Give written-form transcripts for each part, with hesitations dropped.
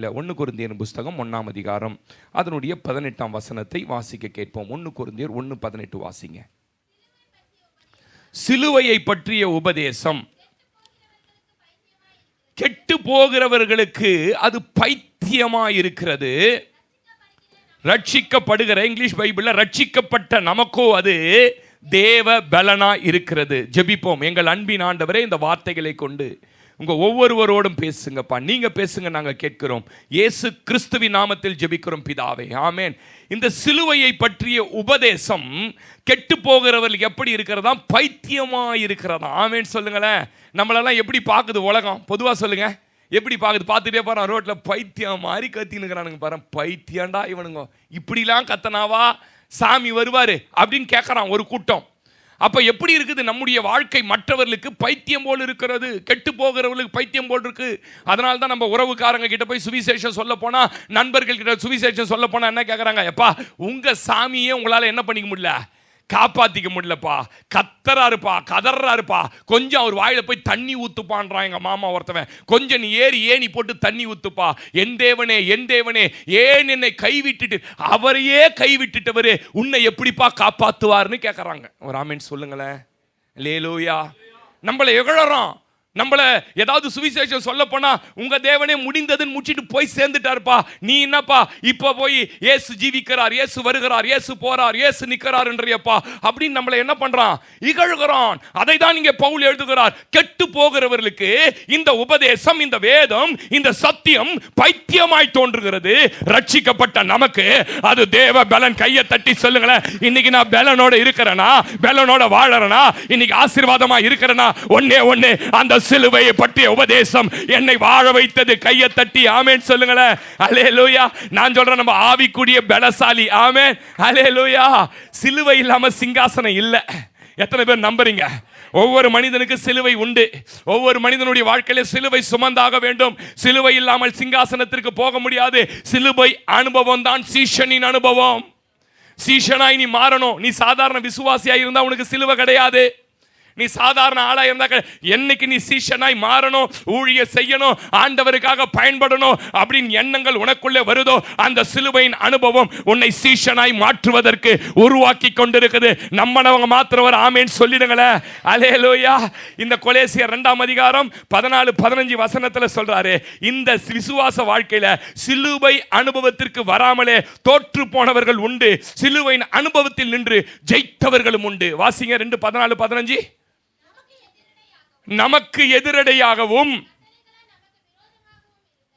ஆன்லைனில் 1 கொரிந்தியர் புஸ்தகம் 1ஆம் அதிகாரம் அதனுடைய 18ஆம் வசனத்தை வாசிக்க கேட்போம். 1 கொரிந்தியர் 1:18 வாசிங்க. சிலுவையை பற்றிய உபதேசம் கெட்டு போகிறவர்களுக்கு அது பைத்தியமாய் இருக்கிறது, ரட்சிக்கப்படுகிற, இங்கிலீஷ் பைபிள்ல ரட்சிக்கப்பட்ட நமக்கோ அது தேவ பலனா இருக்கிறது. ஜெபிப்போம். எங்கள் அன்பின் ஆண்டவரே, இந்த வார்த்தைகளை கொண்டு உங்க ஒவ்வொருவரோடும் பேசுங்கப்பா. நீங்க பேசுங்க, நாங்க கேட்கிறோம். இயேசு கிறிஸ்துவின் நாமத்தில் ஜெபிக்கிறோம் பிதாவே, ஆமென். இந்த சிலுவையை பற்றிய உபதேசம் கெட்டு போகிறவர்கள் எப்படி இருக்கிறதா? பைத்தியமா இருக்கிறதா. ஆமென் சொல்லுங்களேன். நம்மளெல்லாம் எப்படி பார்க்குது உலகம்? பொதுவா சொல்லுங்க, எப்படி பார்க்குது? பார்த்துட்டே போறான் ரோட்ல, பைத்தியம் மாதிரி கத்தினுக்கிறானுங்க பாரு. பைத்தியண்டா இவனுங்க, இப்படிலாம் கத்தனாவா சாமி வருவாரு அப்படின்னு கேட்கறான் ஒரு கூட்டம். அப்ப எப்படி இருக்குது நம்முடைய வாழ்க்கை? மற்றவர்களுக்கு பைத்தியம் போல் இருக்கிறது, கெட்டு போகிறவர்களுக்கு பைத்தியம் போல் இருக்கு. அதனால தான் நம்ம உறவுக்காரங்க கிட்ட போய் சுவிசேஷம் சொல்ல போனா, நண்பர்கள் கிட்ட சுவிசேஷம் சொல்ல போனா என்ன கேட்கறாங்க? எப்பா, உங்க சாமியே உங்களால என்ன பண்ணிக்க முடியல, காப்பாத்திக்க முடியலப்பா, கத்தறாருப்பா, கதறாருப்பா, கொஞ்சம் அவர் வாயில போய் தண்ணி ஊத்துப்பான்றான் எங்க மாமா ஒருத்தவன். கொஞ்சம் நீ ஏணி போட்டு தண்ணி ஊத்துப்பா. என் தேவனே, என் தேவனே, ஏன் என்னை கைவிட்டுட்டு, அவரையே கைவிட்டுட்டவரு உன்னை எப்படிப்பா காப்பாத்துவார்னு கேட்கறாங்க. ஒரு ஆமென் சொல்லுங்களேன். அல்லேலூயா. நம்மளை எகழறோம். நம்மள ஏதாவது சுவிசேஷம் சொல்ல போனா, உங்க தேவனே முடிந்ததுன்னு முடிச்சிட்டு போய் சேர்ந்துட்டாருப்பா, நீ என்னப்பா இப்ப போய் இயேசு ஜீவிக்கிறார், இயேசு வருகிறார், இயேசு போறார், இயேசு நிக்கிறார் என்றியப்பா அப்படின்னு நம்மள என்ன பண்றான்? இகழ்கிறான். அதை தான் இங்கே பவுல் எழுதுகிறார். கெட்டு போகிறவர்களுக்கு இந்த உபதேசம், இந்த வேதம், இந்த சத்தியம் பைத்தியமாய் தோன்றுகிறது. ரட்சிக்கப்பட்ட நமக்கு அது தேவ பலன். கையை தட்டி சொல்லுங்களேன். இன்னைக்கு நான் பலனோட இருக்கிறேனா? பலனோட வாழறனா? இன்னைக்கு ஆசீர்வாதமா இருக்கிறேனா? ஒண்ணே, அந்த சிலுவையை பற்றிய உபதேசம் என்னை வாழ வைத்தது. கையை தட்டி ஆமென் சொல்லுங்களேன். அல்லேலூயா. நான் சொல்றேன், நம்ம ஆவிக்குரிய பலசாலி. ஆமென், அல்லேலூயா. சிலுவை இல்லாம சிங்காசனம் இல்ல. எத்தனை பேர் நம்புறீங்க? ஒவ்வொரு மனிதனுக்கு சிலுவை உண்டு. ஒவ்வொரு மனிதனுடைய வாழ்க்கையில சிலுவை சுமந்தாக வேண்டும். சிலுவை இல்லாமல் சிங்காசனத்திற்கு போக முடியாது. சிலுவை அனுபவம் தான் சீஷனின் அனுபவம். சீஷனாய் நீ மாறணும். நீ சாதாரண விசுவாசியாய் இருந்தா உனக்கு சிலுவை கிடையாது. நீ சாதாரண ஆளா இருந்தா, என்னைக்கு நீ சீஷனாய் மாறணும், ஊழிய செய்யணும், ஆண்டவருக்காக பயன்படணும் அப்படின்னு எண்ணங்கள் உனக்குள்ளே வருதோ, அந்த சிலுவையின் அனுபவம் உன்னை சீஷனாய் மாற்றுவதற்கு உருவாக்கி கொண்டிருக்குது. நம்மனவங்க மாத்திரவர் ஆமென் சொல்லிடுங்களேன். அல்லேலூயா. இந்த கொலோசியர் 2ஆம் அதிகாரம் 14-15 வசனத்துல சொல்றாரு, இந்த விசுவாச வாழ்க்கையில சிலுவை அனுபவத்திற்கு வராமலே தோற்று போனவர்கள் உண்டு, சிலுவையின் அனுபவத்தில் நின்று ஜெயித்தவர்களும் உண்டு. வாசிங்க 2:14-15. நமக்கு எதிரடையாகவும்,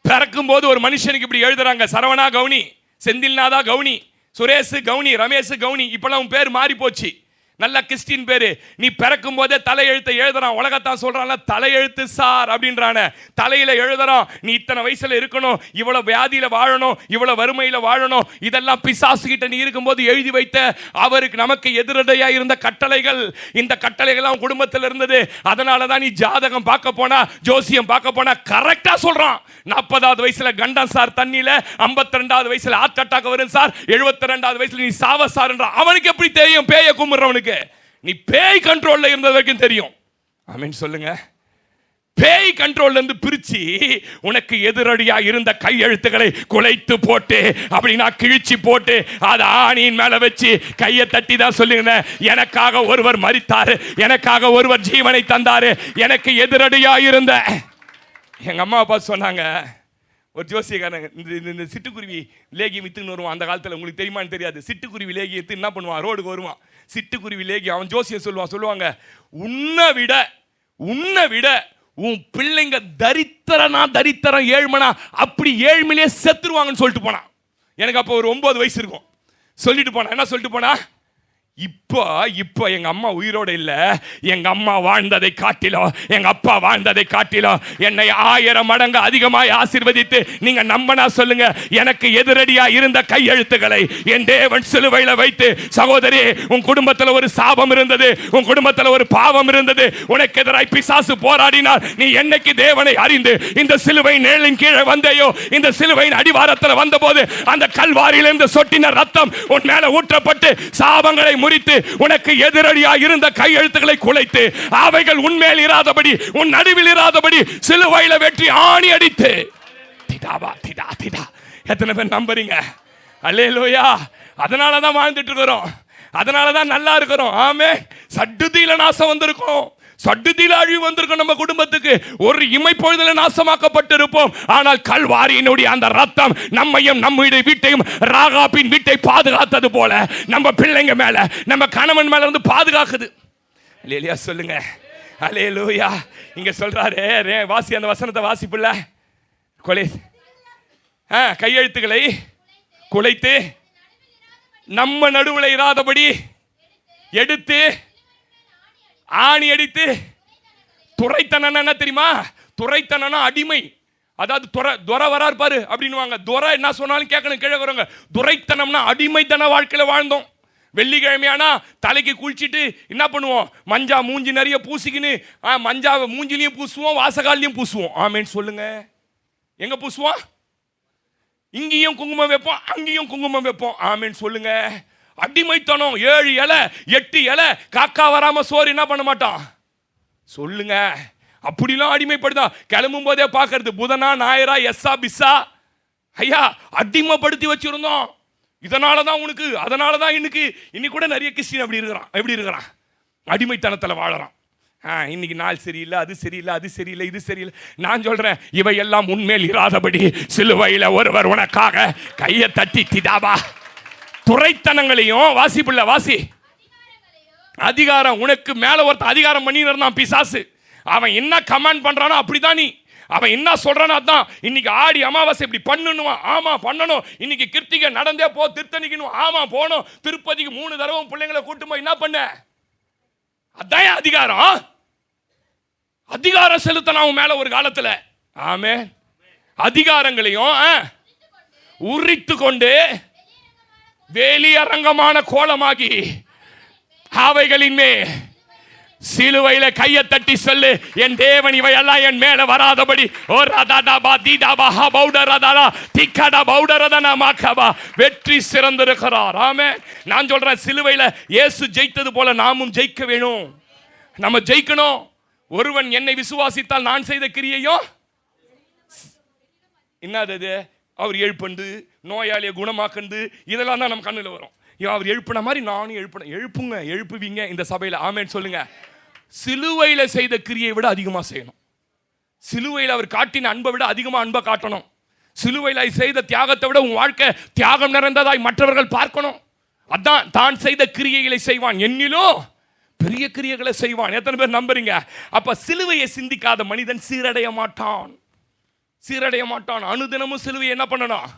பிறக்கும் போது ஒரு மனுஷனுக்கு இப்படி எழுதுறாங்க, சரவணா கவுனி, செந்தில்நாதா கவுனி, சுரேஷ் கவுனி, ரமேஷ் கவுனி. இப்பெல்லாம் பேர் மாறி போச்சு, நல்ல கிறிஸ்டின் பேரு. நீ பிறக்கும் போதே தலையெழுத்தை எழுதுறான். உலகத்தான் சொல்றான்ல, தலையெழுத்து சார் அப்படின்றான. தலையில எழுதுறான், நீ இத்தனை வயசுல இருக்கணும், இவ்வளவு வியாதியில வாழணும், இவ்வளவு வறுமையில வாழணும். இதெல்லாம் பிசாசு கிட்ட நீ இருக்கும்போது எழுதி வைத்த, அவருக்கு நமக்கு எதிரடையா இருந்த கட்டளைகள். இந்த கட்டளைகள் குடும்பத்தில் இருந்தது. அதனாலதான் நீ ஜாதகம் பார்க்க போனா, ஜோசியம் பார்க்க போனா கரெக்டா சொல்றான். 40வது வயசுல கண்டம் சார் தண்ணியில, 52வது வயசுல ஹார்ட் அட்டாக் வரும் சார், 72வது வயசுல நீ சாவ சார். அவனுக்கு எப்படி தெரியும்? பேய கும்பிடுறவனுக்கு. நீ பேய் கண்ட்ரோல்ல இருந்த வரைக்கும் தெரியும். ஆமென் சொல்லுங்க. பேய் கண்ட்ரோல்ல இருந்து பிரிச்சு உனக்கு எதிரடியா இருந்த கையெழுத்துக்களை குலைத்து போட்டு, அப்படின்னா கிழிச்சு போட்டு, அதை ஆணியின் மேல வச்சு கையை தட்டி தான் சொல்லுங்க, எனக்காக ஒருவர் மரித்தாரு, எனக்காக ஒருவர் ஜீவனை தந்தாரு, எனக்கு எதிரடியா இருந்த. எங்க அம்மா அப்பா சொன்னாங்க, ஒரு ஜோசியக்காரங்க, இந்த சிட்டுக்குருவி லேகியம் வித்துன்னு வருவான். அந்த காலத்தில் உங்களுக்கு தெரியுமான்னு தெரியாது. சிட்டுக்குருவி லேகியத்து என்ன பண்ணுவான்? ரோடுக்கு வருவான். சிட்டுக்குருவி லேகியம் அவன் ஜோசியம் சொல்லுவாங்க, உன்னை விட உன் பிள்ளைங்க தரித்திரம் ஏழ்மனா, அப்படி ஏழ்மையிலே செத்துருவாங்கன்னு சொல்லிட்டு போனான். எனக்கு அப்போ ஒரு 9 வயசு இருக்கும். சொல்லிட்டு போனா, என்ன சொல்லிட்டு போனா? இப்போ எங்க அம்மா உயிரோட இல்ல, எங்க அம்மா வாழ்ந்ததை காட்டிலும், எங்க அப்பா வாழ்ந்ததை காட்டிலும் என்னை 1000 மடங்கு அதிகமாய் ஆசீர்வதித்து, நீங்க நம்பனா சொல்லுங்க, எனக்கு எதிரடியா இருந்த கையெழுத்துக்களை என் தேவன் சிலுவையில வைத்து, சகோதரி, உன் குடும்பத்துல ஒரு சாபம் இருந்தது, உன் குடும்பத்துல ஒரு பாவம் இருந்தது, உனக்கு எதிராய் பிசாசு போராடினார். நீ என்னைக்கு தேவனை அறிந்து இந்த சிலுவை நிழலின் கீழே வந்தையோ, இந்த சிலுவையின் அடிவாரத்தில் வந்தபோது அந்த கல்வாரியிலிருந்து சொட்டின ரத்தம் உன் மேல ஊற்றப்பட்டு சாபங்களை முறித்து, உனக்கு எதிரடியாக இருந்த கையெழுத்துக்களை குலைத்து, அவைகள் உன்மேல் இராதபடி, உன் நடுவில் இராதபடி சிலுவையில வெற்றி ஆணி அடித்து எத்தனை பேர் நம்புறீங்க? அல்லேலூயா. அதனால தான் வாழ்ந்துட்டு இருக்கிறோம், அதனால தான் நல்லா இருக்கிறோம். ஆமே. சட்டுதியில நாசம் வந்திருக்கோம், சட்டுதியில அழிவு வந்திருக்கும். நம்ம குடும்பத்துக்கு ஒரு இமைப்பொழுதுல நாசமாக்கப்பட்டு இருப்போம். ஆனால் கல்வாரியினுடைய அந்த ரத்தம் நம்மையும் நம்முடைய வீட்டையும் ராகாபின் வீட்டை பாதுகாத்தது போல நம்ம பிள்ளைங்க மேல, நம்ம கணவன் மேல இருந்து பாதுகாக்குது. அல்லேலூயா சொல்லுங்க. அல்லேலூயா. இங்க சொல்றாரு, வாசி அந்த வசனத்தை வாசிப்புல. கொலை கையெழுத்துக்களை குலைத்து நம்ம நடுவில் இராதபடி எடுத்து ஆணி அடித்து. துரைத்தனம் என்ன தெரியுமா? துரைத்தனம் அடிமை. அதாவது துரை வரார் பாரு அப்படின்னுவாங்க. துரை என்ன சொன்னாலும் கேட்கணும், கீழே வருவாங்க. துரைத்தனம்னா அடிமைத்தன வாழ்க்கையில் வாழ்ந்தோம். வெள்ளிக்கிழமையானா தலைக்கு குளிச்சுட்டு என்ன பண்ணுவோம்? மஞ்சா மூஞ்சி நிறைய பூசிக்கின்னு மஞ்சாவை மூஞ்சிலையும் பூசுவோம், வாசகாலையும் பூசுவோம். ஆமேன்னு சொல்லுங்க. எங்க பூசுவோம்? இங்கேயும் குங்குமம் வைப்போம், அங்கேயும் குங்குமம் வைப்போம். ஆமேன்னு சொல்லுங்க. அடிமைத்தனம். 7 இலை 8 இலை காக்கா வராம சோறு என்ன பண்ண மாட்டான் சொல்லுங்க. அப்படிலாம் அடிமைப்படுதா. கிளம்பும் போதே பார்க்கறது புதனா ஞாயிறா எஸ்ஸா பிஸ்ஸா. ஐயா அடிமைப்படுத்தி வச்சிருந்தோம். இதனால தான் உனக்கு, அதனால தான் இன்னைக்கு கூட நிறைய கிறிஸ்டியன் அப்படி இருக்கிறான். எப்படி இருக்கிறான்? அடிமைத்தனத்தில் வாழறான். இன்னைக்கு நாள் சரியில்லை, அது சரியில்லை, அது சரியில்லை, இது சரியில்லை. நான் சொல்றேன், இவையெல்லாம் உண்மையில் இராதபடி சிலுவையில் ஒருவர் உனக்காக கையை தட்டி திடாவா. துரைத்தனங்களையும் வாசிப்புள்ள வாசி. அதிகாரம் உனக்கு மேல ஒருத்தர் அதிகாரம் பண்ணி இருந்தான் பிசாசு. அவன் என்ன கமாண்ட் பண்றானோ அப்படிதான் நீ. அவன் என்ன சொல்றானோ அதான். இன்னைக்கு ஆடி அமாவாசை இப்படி பண்ணணும், ஆமா பண்ணணும். இன்னைக்கு கிருத்திகை நடந்தே போ, திருத்தணிக்கணும், ஆமா போனோம். திருப்பதிக்கு 3 தடவை பிள்ளைங்களை கூட்டு போய் என்ன பண்ண? அதான் அதிகாரம். அதிகாரம் செலுத்தணும் அவன் மேல ஒரு காலத்துல. ஆமே. அதிகாரங்களையும் உரித்து கொண்டு வெளியரங்கமான கோலமாகி அவைகளின் மேல் சிலுவையில கையை தட்டி சொல்லு, என் தேவன் இவையெல்லாம் என் மேல வராதபடி வெற்றி சிறந்திருக்கிறார். ஆமே. நான் சொல்றேன், சிலுவையில இயேசு ஜெயித்தது போல நாமும் ஜெயிக்க வேணும். நம்ம ஜெயிக்கணும். ஒருவன் என்னை விசுவாசித்தால் நான் செய்த கிரியையும் என்னது? அவர் எழுப்பண்டு, நோயாளியை குணமாக்கண்டு, இதெல்லாம் தான் நம்ம கண்ணில் வரும். அவர் எழுப்பின மாதிரி நானும் எழுப்புங்க, எழுப்புவீங்க இந்த சபையில். ஆமேன்னு சொல்லுங்க. சிலுவையில் செய்த கிரியை விட அதிகமாக செய்யணும். சிலுவையில் அவர் காட்டின அன்பை விட அதிகமாக அன்பை காட்டணும். சிலுவையில் செய்த தியாகத்தை விட உன் வாழ்க்கை தியாகம் நிறைந்ததாய் மற்றவர்கள் பார்க்கணும். அதான் தான் செய்த கிரியைகளை செய்வான், என்னிலும் பெரிய கிரியைகளை செய்வான். எத்தனை பேர் நம்புறீங்க? அப்ப சிலுவையை சிந்திக்காத மனிதன் சீரடைய மாட்டான், சீரடைய மாட்டான். அனுதினமும் சிலுவை என்ன பண்ணணும்?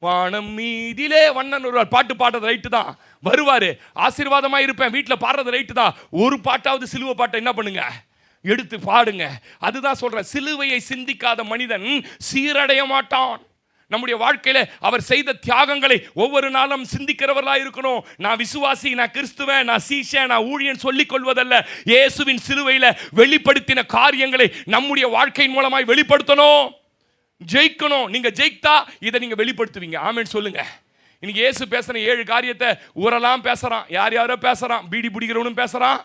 வானம் மீதிலே வண்ணன் ஒருவர் பாட்டு பாடுறது ரைட்டு தான், வருவாரு, ஆசீர்வாதமா இருப்பேன், வீட்டில் பாடுறது ரைட்டு தான். ஒரு பாட்டாவது சிலுவை பாட்டை என்ன பண்ணுங்க? எடுத்து பாடுங்க. அதுதான் சொல்றேன், சிலுவையை சிந்திக்காத மனிதன் சீரடைய மாட்டான். நம்முடைய வாழ்க்கையில அவர் செய்த தியாகங்களை ஒவ்வொரு நாளும் சிந்திக்கிறவர்களாக இருக்கணும். நான் விசுவாசி, நான் கிறிஸ்துவன், நான் சீஷன், நான் ஊழியன் சொல்லிக் கொள்வதல்ல. இயேசுவின் சிலுவையில வெளிப்படுத்தின காரியங்களை நம்முடைய வாழ்க்கையின் மூலமாய் வெளிப்படுத்தணும். ஜெயிக்கணும். நீங்க ஜெயித்தா இதை நீங்க வெளிப்படுத்துவீங்க. ஆமென் சொல்லுங்க. இன்னைக்கு இயேசு பேசுற 7 காரியத்தை ஊரெல்லாம் பேசுறான். யார் யாரோ பேசுறான். பீடி பிடிக்கிறவனும் பேசுறான்,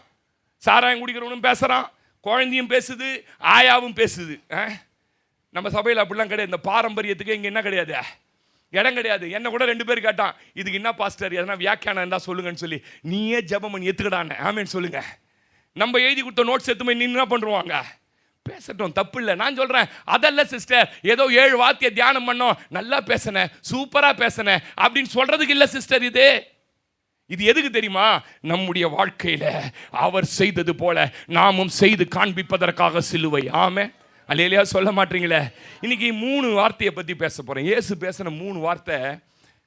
சாராயம் குடிக்கிறவனும் பேசுறான், குழந்தையும் பேசுது, ஆயாவும் பேசுது. நம்ம சபையில் அப்படிலாம் கிடையாது. இந்த பாரம்பரியத்துக்கு இங்கே என்ன கிடையாது, இடம் கிடையாது. என்ன கூட 2 பேர் கேட்டான், இதுக்கு என்ன பாஸ்டர் எதனா வியாக்கியானம் இருந்தால் சொல்லுங்கன்னு சொல்லி. நீயே ஜெபம் பண்ணி ஏற்றுக்கடான்னு. ஆமேன்னு சொல்லுங்க. நம்ம எழுதி கொடுத்த நோட்ஸ் எடுத்து நீ என்ன பண்ணுவாங்க? பேசட்டும், தப்பு இல்லை. நான் சொல்கிறேன், அதல்ல சிஸ்டர், ஏதோ 7 வார்த்தையை தியானம் பண்ணோம், நல்லா பேசினேன், சூப்பராக பேசினேன் அப்படின்னு சொல்கிறதுக்கு இல்லை சிஸ்டர். இது எதுக்கு தெரியுமா? நம்முடைய வாழ்க்கையில் அவர் செய்தது போல நாமும் செய்து காண்பிப்பதற்காக சிலுவை. ஆமே. அல்லேலூயா சொல்ல மாட்டீங்களே. இன்னைக்கு 3 வார்த்தையை பற்றி பேச போகிறேன். இயேசு பேசின 3 வார்த்தை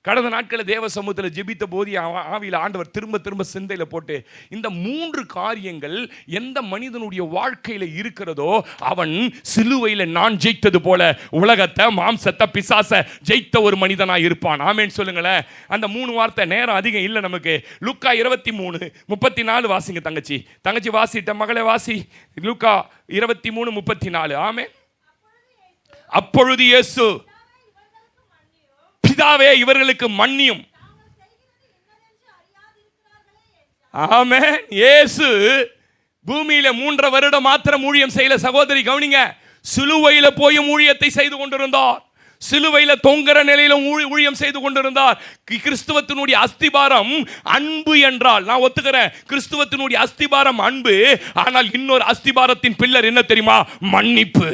கடந்த நாட்களில் தேவ சமூகத்தில் ஜெபித்த போது ஆவியில் ஆண்டவர் திரும்ப திரும்ப சிந்தையில் போட்டு, இந்த 3 காரியங்கள் எந்த மனிதனுடைய வாழ்க்கையில் இருக்கிறதோ அவன் சிலுவையில் நான் ஜெயித்தது போல உலகத்தை, மாம்சத்தை, பிசாசை ஜெயித்த ஒரு மனிதனாக இருப்பான். ஆமேன்னு சொல்லுங்களேன். அந்த 3 வார்த்தை நேரம் அதிகம் இல்லை நமக்கு. லூக்கா 23:34 வாசிங்க. தங்கச்சி வாசிட்ட, மகளே வாசி. லூக்கா 23:34. ஆமே. அப்பொழுது இயேசு, பிதாவே இவர்களுக்கு மன்னியும். ஆமென். இயேசு பூமியில 3 வருடம் மாத்திரம் ஊழியம் செய்யல. சகோதரி கவனிங்க, சிலுவையில போயும் ஊழியத்தை செய்து கொண்டிருந்தார். சிலுவையில தொங்குற நிலையில ஊழியம் செய்து கொண்டிருந்தார். கிறிஸ்துவத்தினுடைய அஸ்திபாரம் அன்பு என்றால் நான் ஒத்துக்கிறேன். கிறிஸ்துவத்தினுடைய அஸ்திபாரம் அன்பு. ஆனால் இன்னொரு அஸ்திபாரத்தின் பில்லர் என்ன தெரியுமா? மன்னிப்பு.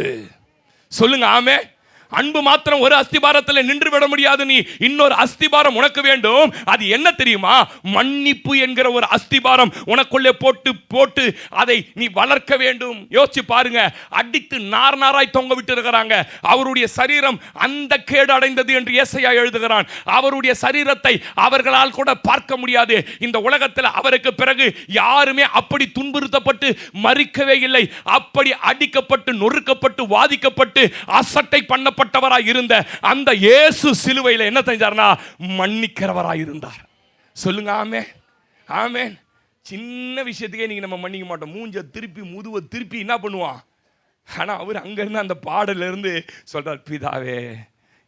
சொல்லுங்க ஆமென். அன்பு மாத்திரம் ஒரு அஸ்திபாரத்தில் நின்று விட முடியாது. நீ இன்னொரு அஸ்திபாரம் உனக்கு வேண்டும். அது என்ன தெரியுமா? மன்னிப்பு என்கிற ஒரு அஸ்திபாரம் உனக்குள்ளே போட்டு அதை நீ வளர்க்க வேண்டும். யோசிச்சு பாருங்க. அடித்து நார் நாராய் தொங்க விட்டு இருக்கிறாங்க. அவருடைய சரீரம் அந்த கேடு அடைந்தது என்று ஏசாயா எழுதுகிறான். அவருடைய சரீரத்தை அவர்களால் கூட பார்க்க முடியாது. இந்த உலகத்தில் அவருக்கு பிறகு யாருமே அப்படி துன்புறுத்தப்பட்டு மறிக்கவே இல்லை. அப்படி அடிக்கப்பட்டு நொறுக்கப்பட்டு வாதிக்கப்பட்டு அசட்டை பண்ணப்பட்டவராய் இருந்த அந்த இயேசு சிலுவையில் என்ன செஞ்சார்னா மன்னிக்கிறவராய் இருந்தார். சொல்லுங்க ஆமென். ஆமென். சின்ன விஷயத்துக்கே நீங்க நம்ம மன்னிக்க மாட்டோம். மூஞ்ச திருப்பி முதுவ திருப்பி என்ன பண்ணுவான்? ஆனா அவர் அங்க இருந்து அந்த பாடல இருந்து சொல்றார், பிதாவே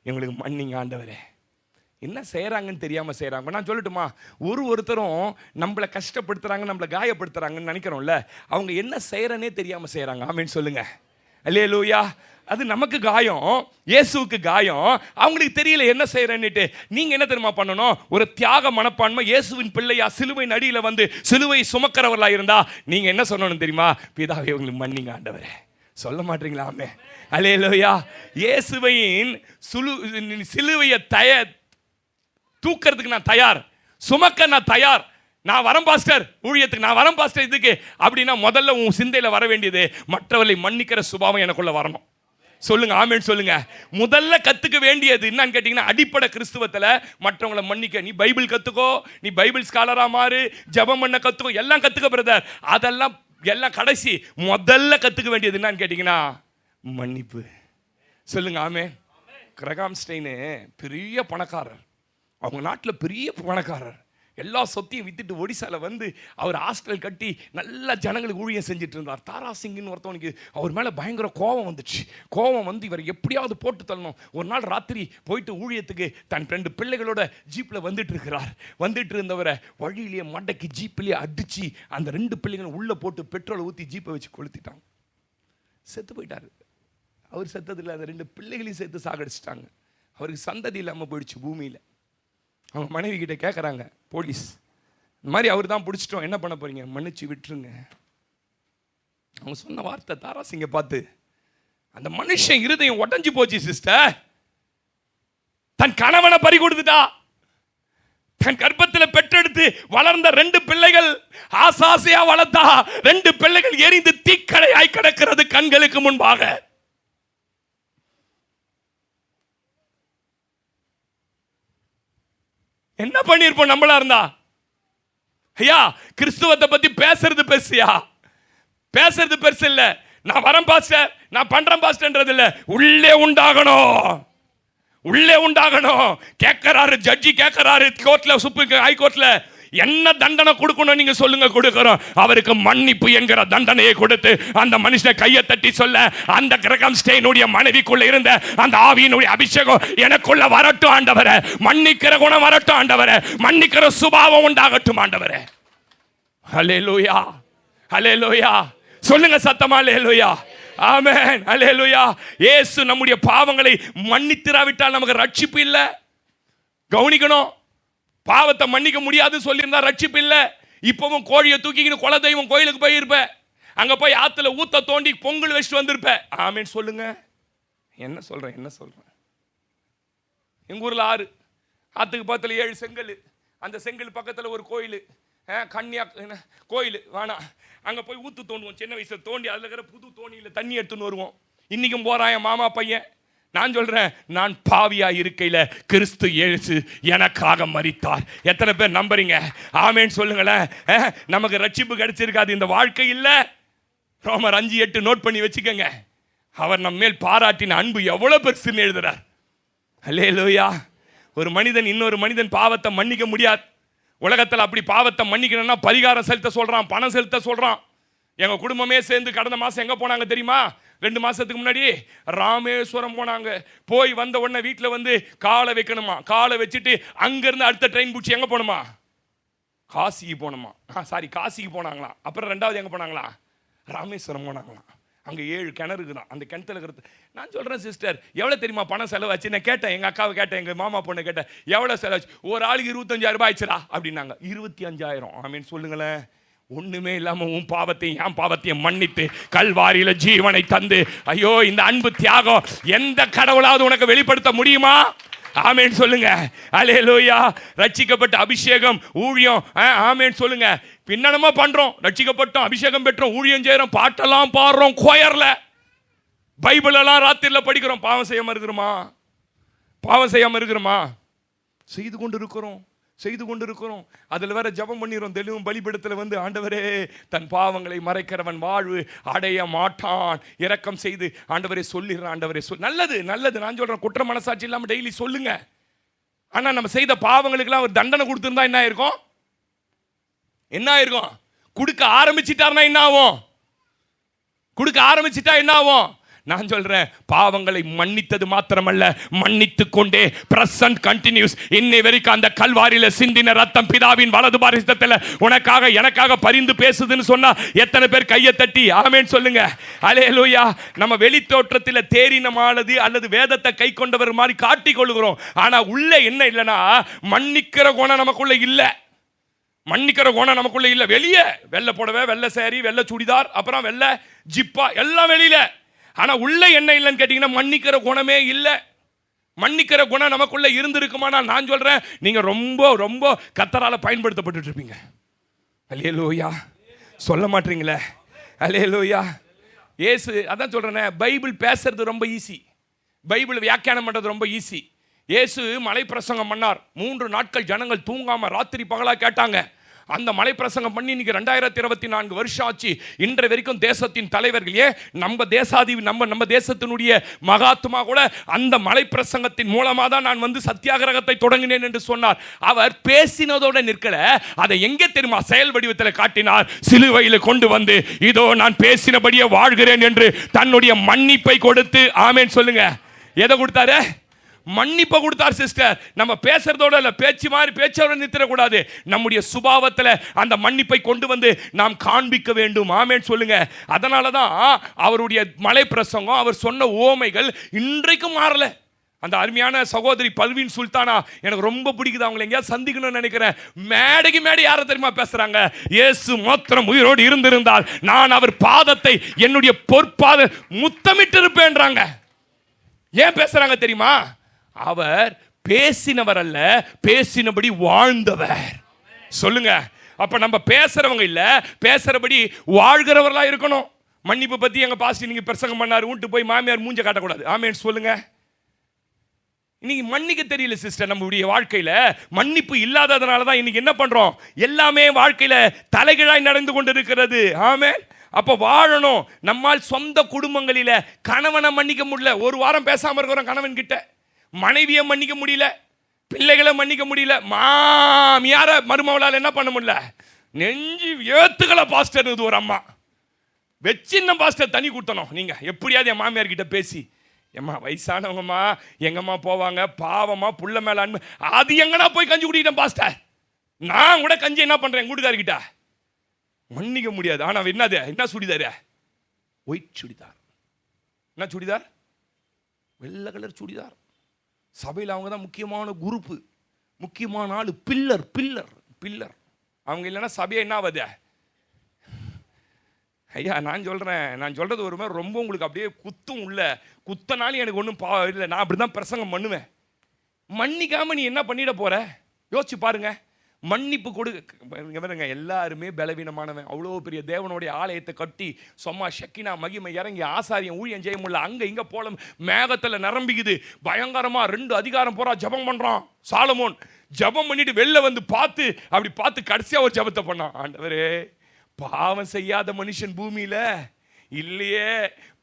எங்களுக்கு மன்னிங்க ஆண்டவரே. என்ன செய்யறாங்கன்னு தெரியாம செய்யறாங்க. நான் சொல்லட்டுமா? ஒருத்தரும் நம்மளை கஷ்டப்படுத்துறாங்க, நம்மளை காயப்படுத்துறாங்கன்னு நினைக்கிறோம்ல, அவங்க என்ன செய்யறனே தெரியாம செய்யறாங்க. ஆமென் சொல்லுங்க. அல்லேலூயா. அது நமக்கு காயம், இயேசுவுக்கு காயம். அவங்களுக்கு தெரியல என்ன செய்யறேன்னுட்டு. நீங்க என்ன தெரியுமா பண்ணணும்? ஒரு தியாக மனப்பான்மை, இயேசுவின் பிள்ளையா சிலுவை நடியில வந்து சிலுவை சுமக்கிறவர்களா இருந்தா நீங்க என்ன சொல்லணும் தெரியுமா? பிதாவே உங்களுக்கு மன்னிங்க ஆண்டவரே. சொல்ல மாட்டீங்களா? ஆமென். அல்லேலூயா. இயேசுவின் சிலுவையை தூக்கிறதுக்கு நான் தயார், சுமக்க நான் தயார். நான் வரேன் பாஸ்டர் ஊழியத்துக்கு, நான் வரேன் பாஸ்டர் இதுக்கு அப்படின்னா முதல்ல உன் சிந்தையில வர வேண்டியது மற்றவர்களை மன்னிக்கிற சுபாவம் எனக்குள்ள வரணும். சொல்லுங்க ஆமென் சொல்லுங்க. முதல்ல கத்துக்க வேண்டியது என்னன்னு கேட்டீங்கன்னா, அடிப்படை கிறிஸ்துவத்துல மற்றவங்களை மன்னிக்க. நீ பைபிள் கத்துக்கோ, நீ பைபிள் ஸ்காலரா மாறு, ஜெபம் பண்ண கத்துக்கோ, எல்லாம் கத்துக்க பிரதர். அதெல்லாம் எல்லாம் கடைசி. முதல்ல கத்துக்க வேண்டியது என்னன்னு கேட்டீங்கன்னா மன்னிப்பு. சொல்லுங்க ஆமென். கிரகாம் ஸ்டெயின் பெரிய பணக்காரர், அவங்க நாட்டில் பெரிய பணக்காரர். எல்லா சொத்தையும் வித்துட்டு ஒடிசால வந்து அவர் ஹாஸ்டல் கட்டி நல்ல ஜனங்களுக்கு ஊழியம் செஞ்சுட்டு இருந்தார். தாரா சிங்னு ஒருத்தவனுக்கு அவர் மேலே பயங்கர கோபம் வந்துச்சு. கோபம் வந்து இவர் எப்படியாவது போட்டு தள்ளணும். ஒரு நாள் ராத்திரி போயிட்டு ஊழியத்துக்கு தன் 2 பிள்ளைகளோட ஜீப்பில் வந்துட்டு இருந்தவரை வழியிலேயே மண்டைக்கு ஜீப்லேயே அடித்து அந்த 2 பிள்ளைகளும் உள்ளே போட்டு பெட்ரோலை ஊற்றி ஜீப்பை வச்சு கொளுத்திட்டாங்க. செத்து போயிட்டார். அவர் செத்ததில்லை, அந்த 2 பிள்ளைகளையும் சேர்த்து சாகடிச்சிட்டாங்க. அவருக்கு சந்ததி இல்லாமல் போயிடுச்சு பூமியில். அவங்க மனைவி கிட்ட கேட்குறாங்க போலீஸ், இந்த மாதிரி அவர் தான் பிடிச்சிட்டோம், என்ன பண்ண போறீங்க? மன்னிச்சு விட்டுருங்க. அவங்க சொன்ன வார்த்தை தாராசிங்க பார்த்து அந்த மனுஷன் இருதயம் உடஞ்சி போச்சு சிஸ்டர். தன் கணவனை பறி கொடுத்துட்டா. தன் கர்ப்பத்தில் பெற்றெடுத்து வளர்ந்த 2 பிள்ளைகள், ஆசாசையா வளர்த்தா 2 பிள்ளைகள் எரிந்து தீக்கடையாய் கிடக்கிறது கண்களுக்கு முன்பாக. என்ன பண்ணிருப்போம் நம்மளா இருந்தா? ஐயா, கிறிஸ்துவத்தை பத்தி பேசுறது பெருசியா? பேசுறது பெருசு இல்ல. நான் வரேன் பாஸ்டர், நான் பண்றேன் பாஸ்டர்ன்றது இல்ல. உள்ளே உண்டாகணும். கேட்கிறாரு ஜட்ஜி, கேட்கிறாரு கோர்ட்ல, ஹை கோர்ட்ல என்ன தண்டனை கொடுக்கணும் நீங்க சொல்லுங்க, கொடுக்கிறோம். அவருக்கு மன்னிப்பு என்கிற தண்டனையை கொடுத்து அந்த மனுஷனை கையை தட்டி சொல்ல, அந்த கிரகம் ஸ்டெயினுடைய மனைவிக்குள்ள இருந்த அந்த ஆவியினுடைய அபிஷேகம் எனக்குள்ள வரட்டும் ஆண்டவரே, மன்னிக்கிற குணம் வரட்டும் ஆண்டவரே, மன்னிக்கிற சுபாவம் உண்டாகட்டும் ஆண்டவரே. ஹல்லேலூயா, ஹல்லேலூயா. சொல்லுங்க சத்தமா ஹல்லேலூயா. ஆமென், ஹல்லேலூயா. இயேசு நம்முடைய பாவங்களை மன்னித்திராவிட்டால் நமக்கு ரட்சிப்பு இல்லை. கவனிக்கணும். பாவத்தை மன்னிக்க முடியாது சொல்லியிருந்தா ரட்சிப்பு இல்லை. இப்பவும் கோழியை தூக்கிக்கின்னு குல தெய்வம் கோயிலுக்கு போயிருப்ப, அங்க போய் ஆத்துல ஊத்த தோண்டி பொங்கல் வச்சுட்டு வந்திருப்ப. ஆமென் சொல்லுங்க. என்ன சொல்றேன்? எங்க ஊர்ல 6 ஆத்துக்கு பக்கத்துல 7 செங்கல், அந்த செங்கல் பக்கத்துல ஒரு கோயில், கன்னியா கோயில் வேணாம், அங்க போய் ஊத்து தோண்டுவோம். சின்ன வயசுல தோண்டி அதுல இருக்கிற புது தோணியில தண்ணி எடுத்துன்னு வருவோம். இன்னைக்கும் போறான் என் மாமா பையன். நான் சொல்றேன், நான் பாவியா இருக்கையில கிறிஸ்து இயேசு எனக்காக மரித்தார். எத்தனை பேர் நம்புறீங்க? ஆமென் சொல்லுங்களேன். நமக்கு ரட்சிப்பு கிடைச்சிருக்காது, இந்த வாழ்க்கை இல்ல. ரோமர் 5:8 நோட் பண்ணி வச்சுக்கோங்க. அவர் நம்ம மேல் பாராட்டின அன்பு எவ்வளவு பெருசுன்னு எழுதுறார். அல்லேலூயா. ஒரு மனிதன் இன்னொரு மனிதன் பாவத்தை மன்னிக்க முடியாது. உலகத்தில் அப்படி பாவத்தை மன்னிக்கணும்னா பரிகாரம் செலுத்த சொல்றான், பணம் செலுத்த சொல்றான். எங்க குடும்பமே சேர்ந்து கடந்த மாசம் எங்க போனாங்க தெரியுமா? 2 மாசத்துக்கு முன்னாடி ராமேஸ்வரம் போனாங்க. போய் வந்த உடனே வீட்டில் வந்து காலை வைக்கணுமா, காலை வச்சுட்டு அங்கிருந்து அடுத்த ட்ரெயின் பிடிச்சி எங்க போகணுமா? காசிக்கு போகணுமா? காசிக்கு போனாங்களாம். அப்புறம் 2வது எங்க போனாங்களா? ராமேஸ்வரம் போனாங்களாம். அங்கே 7 கிணறுக்கு தான். அந்த கிணத்துல இருக்கிறது நான் சொல்கிறேன் சிஸ்டர், எவ்வளோ தெரியுமா பணம் செலவாச்சு? நான் கேட்டேன், எங்கள் அக்காவை கேட்டேன், எங்கள் மாமா பொண்ணை கேட்டேன், எவ்வளோ செலவாச்சு? ஒரு ஆளுக்கு 25,000 ரூபாய் ஆயிடுச்சுடா அப்படின்னாங்க. 25,000 ஆமீன் சொல்லுங்களேன். ஒண்ணுமே இல்லாம உன் பாவத்தையும் என் பாவத்தையும் மன்னித்து கல்வாரியில ஜீவனை தந்து, ஐயோ இந்த அன்பு தியாகம் எந்த கடவுளாவது உனக்கு வெளிப்படுத்த முடியுமா? ஆமேன் சொல்லுங்க. அல்லேலூயா. ரட்சிக்கப்பட்ட அபிஷேகம் ஊழியம், ஆமேன் சொல்லுங்க. பின்னமா பண்றோம், ரட்சிக்கப்பட்டோம், அபிஷேகம் பெற்றோம், ஊழியம் செய்யறோம், பாட்டெல்லாம் பாடுறோம், கோயர்ல பைபிள் எல்லாம் ராத்திரில படிக்கிறோம். பாவம் செய்யாம இருக்கிறோமா? பாவம் செய்யாம இருக்கிறோமா? செய்து கொண்டு இருக்கிறோம். அதில் வேற ஜபம் பண்ணிடுறோம். தெளிவும் பலிபீடத்தில் வந்து, ஆண்டவரே தன் பாவங்களை மறைக்கிறவன் வாழ்வு அடைய மாட்டான், இரக்கம் செய்து ஆண்டவரே சொல்லிடுறான். ஆண்டவரே நல்லது நான் சொல்றேன், குற்ற மனசாட்சி இல்லாமல் டெய்லி சொல்லுங்க. ஆனால் நம்ம செய்த பாவங்களுக்கெல்லாம் ஒரு தண்டனை கொடுத்துருந்தா என்ன ஆயிருக்கும்? கொடுக்க ஆரம்பிச்சிட்டாருன்னா என்ன ஆகும்? நான் சொல்றேன், பாவங்களை மன்னித்தது மாத்திரமல்ல, மன்னித்து கொண்டே பிரசன்ட் கண்டினியூஸ். இன்னை வரைக்கும் அந்த கல்வாரியில சிந்தின ரத்தம் பிதாவின் வலது பாரிசத்தில் உனக்காக எனக்காக பரிந்து பேசுதுன்னு சொன்னா எத்தனை பேர் கையை தட்டி ஆமேன் சொல்லுங்க. அல்லேலூயா. நம்ம வெளி தோற்றத்தில் தேறினமானது அல்லது வேதத்தை கை கொண்டவர் மாதிரி காட்டிக் கொள்கிறோம். ஆனா உள்ள என்ன இல்லைன்னா, மன்னிக்கிற குணம் நமக்குள்ள இல்லை. வெளியே வெள்ளை புடவை, வெள்ளை சேரி, வெள்ளை சுடிதார், அப்புறம் வெள்ளை ஜிப்பா, எல்லாம் வெளியில. ஆனா உள்ள என்ன இல்லைன்னு கேட்டீங்கன்னா, மன்னிக்கிற குணமே இல்லை. மன்னிக்கிற குணம் நமக்குள்ள இருந்திருக்குமானா நான் சொல்றேன், நீங்க ரொம்ப ரொம்ப கர்த்தரால பயன்படுத்தப்பட்டு இருப்பீங்க. அல்லேலூயா. சொல்ல மாட்டீங்களே அல்லேலூயா. இயேசு அதான் சொல்றேனே, பைபிள் பேசுறது ரொம்ப ஈஸி, பைபிள் வியாக்கியானம் பண்றது ரொம்ப ஈஸி. இயேசு மலை பிரசங்கம் பண்ணார். 3 நாட்கள் ஜனங்கள் தூங்காம ராத்திரி பகலா கேட்டாங்க. அந்த மலை பிரசங்கம் பண்ணி இன்னைக்கு 2024 வருஷம் ஆச்சு. இன்றைய வரைக்கும் தேசத்தின் தலைவர்களே, நம்ம தேசத்தினுடைய மகாத்மா கூட அந்த மலை பிரசங்கத்தின் மூலமா தான் நான் வந்து சத்தியாகிரகத்தை தொடங்கினேன் என்று சொன்னார். அவர் பேசினதோட நிற்கல, அதை எங்கே தெரியுமா செயல் வடிவத்தில் காட்டினார். சிலுவையில் கொண்டு வந்து, இதோ நான் பேசினபடியே வாழ்கிறேன் என்று தன்னுடைய மன்னிப்பை கொடுத்து, ஆமேன் சொல்லுங்க. எதை கொடுத்தாரு? மன்னிப்பை கொடுத்தார் சிஸ்டர். நம்ம பேசுறதோட இல்ல, பேச்சோட நிறுத்தக்கூடாது. நம்முடைய சுபாவத்தில் அந்த மன்னிப்பை கொண்டு வந்து நாம் காண்பிக்க வேண்டும். ஆமேன் சொல்லுங்க. அதனால தான் அவருடைய மலை பிரசங்கம், அவர் சொன்ன ஓமைகள் இன்றைக்கும் மாறல. அந்த அருமையான சகோதரி பல்வின் சுல்தானா எனக்கு ரொம்ப பிடிக்குது. அவங்களை எங்கேயாவது சந்திக்கணும்னு நினைக்கிறேன். மேடை யாரை தெரியுமா பேசுறாங்க? இயேசு மாத்திரம் உயிரோடு இருந்திருந்தால் நான் அவர் பாதத்தை என்னுடைய பொற்பாத முத்தமிட்டு இருப்பேன்றாங்க. ஏன் பேசுறாங்க தெரியுமா? அவர் பேசினவர் அல்ல, பேசினபடி வாழ்ந்தவர். சொல்லுங்க. அப்ப நம்ம பேசுறவங்க இல்ல, பேசுறபடி வாழ்கிறவர்களா இருக்கணும். மன்னிப்பு பத்தி எங்க பாஸ்டர் நீங்க பிரசங்கம் பண்ணாரு, வீட்டு போய் மாமியார் மூஞ்ச காட்டக்கூடாது. ஆமேன் சொல்லுங்க. இன்னைக்கு மன்னிக்க தெரியல சிஸ்டர். நம்முடைய வாழ்க்கையில மன்னிப்பு இல்லாததுனால தான் இன்னைக்கு என்ன பண்றோம், எல்லாமே வாழ்க்கையில தலைகீழாய் நடந்து கொண்டு இருக்கிறது. ஆமேன். அப்ப வாழணும். நம்மால் சொந்த குடும்பங்களில கணவனை மன்னிக்க முடியல, ஒரு வாரம் பேசாம இருக்கிறோம் கணவன் கிட்ட. மனைவியை மன்னிக்க முடியல, பிள்ளைகளை மன்னிக்க முடியல, மாமியார மருமவளால் என்ன பண்ண முடியல, நெஞ்சு ஏத்துக்களை பாஸ்டர். இது ஒரு அம்மா வெச்சின்ன பாஸ்டர் தனி கொடுத்தணும். நீங்க எப்படியாவது என் மாமியார் கிட்ட பேசி, ஏம்மா வயசானவங்கம்மா எங்கம்மா போவாங்க, பாவமா புள்ள மேல அன்பு, அது எங்கனா போய் கஞ்சி குடிக்கிட்டேன் பாஸ்டர். நான் கூட கஞ்சி என்ன பண்றேன் கூட்டுக்காரர்கிட்ட, மன்னிக்க முடியாது. ஆனா என்ன சுடிதார்? ஒயிட் சுடிதார். என்ன சுடிதார்? வெள்ளை கலர் சுடிதார். சபையில் அவங்க தான் முக்கியமான குரூப்பு, முக்கியமான ஆளு, பில்லர். அவங்க இல்லைன்னா சபையை என்ன ஆகுது? ஐயா நான் சொல்றது ஒரு மாதிரி ரொம்ப உங்களுக்கு அப்படியே குத்தும் உள்ள குத்தனாலும் எனக்கு ஒன்றும் இல்லை. நான் அப்படி தான் பிரசங்கம் பண்ணுவேன். மன்னிக்காம நீ என்ன பண்ணிட போற? யோசிச்சு பாருங்க. மன்னிப்பு கொடுங்க. எல்லாருமே பலவீனமானவன். அவ்வளோ பெரிய தேவனுடைய ஆலயத்தை கட்டி சும்மா ஷக்கினா மகிமை இறங்கி ஆசாரியம் ஊழியம் செய்ய முடியல. அங்கே இங்கே போல மேகத்தில் நிரம்பிக்குது பயங்கரமா. 2 அதிகாரம் போறா ஜபம் பண்றான் சாலமோன். ஜபம் பண்ணிட்டு வெளில வந்து பார்த்து கடைசியா ஒரு ஜபத்தை பண்ணான். ஆண்டவரே, பாவம் செய்யாத மனுஷன் பூமியில இல்லையே,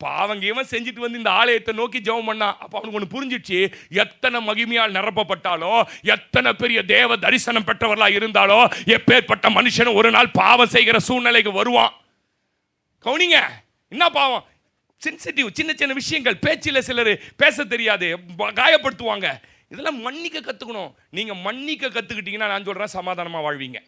பாவங்கேவன் செஞ்சுட்டு வந்து இந்த ஆலயத்தை நோக்கி ஜெபம் பண்ணா. அப்ப அவனுக்கு ஒன்று புரிஞ்சிச்சு, எத்தனை மகிமையால் நிரப்பப்பட்டாலோ, எத்தனை பெரிய தேவ தரிசனம் பெற்றவர்களா இருந்தாலோ, எப்பேற்பட்ட மனுஷன் ஒரு நாள் பாவம் செய்கிற சூழ்நிலைக்கு வருவான். கவுனிங்க, என்ன பாவம்? சென்சிட்டிவ், சின்ன சின்ன விஷயங்கள், பேச்சில் சிலர் பேச தெரியாது, காயப்படுத்துவாங்க. இதெல்லாம் மன்னிக்க கற்றுக்கணும். நீங்கள் மன்னிக்க கற்றுக்கிட்டீங்கன்னா நான் சொல்கிறேன் சமாதானமாக வாழ்வீங்க.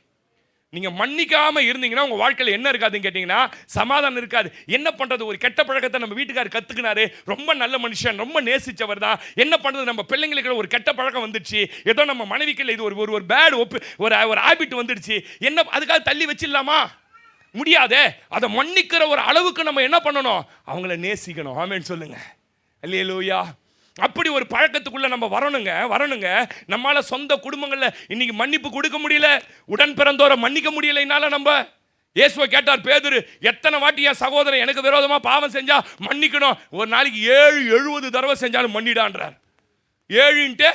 நீங்க மன்னிக்காம இருந்தீங்கன்னா உங்க வாழ்க்கையில என்ன இருக்காதுன்னு கேட்டீங்கன்னா சமாதானம் இருக்காது. என்ன பண்றது, ஒரு கெட்ட பழக்கத்தை நம்ம வீட்டுக்காரர் கத்துக்கினாரு, ரொம்ப நல்ல மனுஷன், ரொம்ப நேசிச்சவர் தான். என்ன பண்றது, நம்ம பிள்ளைங்களுக்கு ஒரு கெட்ட பழக்கம் வந்துடுச்சு, ஏதோ நம்ம மனைவிக்கு இது ஒரு ஒரு பேட் ஒரு ஹாபிட் வந்துடுச்சு, என்ன அதுக்காக தள்ளி வச்சிடலாமா? முடியாதே. அதை மன்னிக்கிற ஒரு அளவுக்கு நம்ம என்ன பண்ணணும், அவங்கள நேசிக்கணும். ஆமென் சொல்லுங்க. அல்லேலூயா. அப்படி ஒரு பழக்கத்துக்குள்ள நம்ம வரணுங்க. நம்மால சொந்த குடும்பங்கள்ல இன்னைக்கு மன்னிப்பு கொடுக்க முடியல, உடன் பிறந்தோரை மன்னிக்க முடியலைனால நம்ம இயேசுவை கேட்டார் பேதுரு, எத்தனை வாட்டி என் சகோதரன் எனக்கு விரோதமா பாவம் செஞ்சா மன்னிக்கணும்? ஒரு நாளைக்கு 70 தடவை செஞ்சாலும் மன்னிடான்றார். 7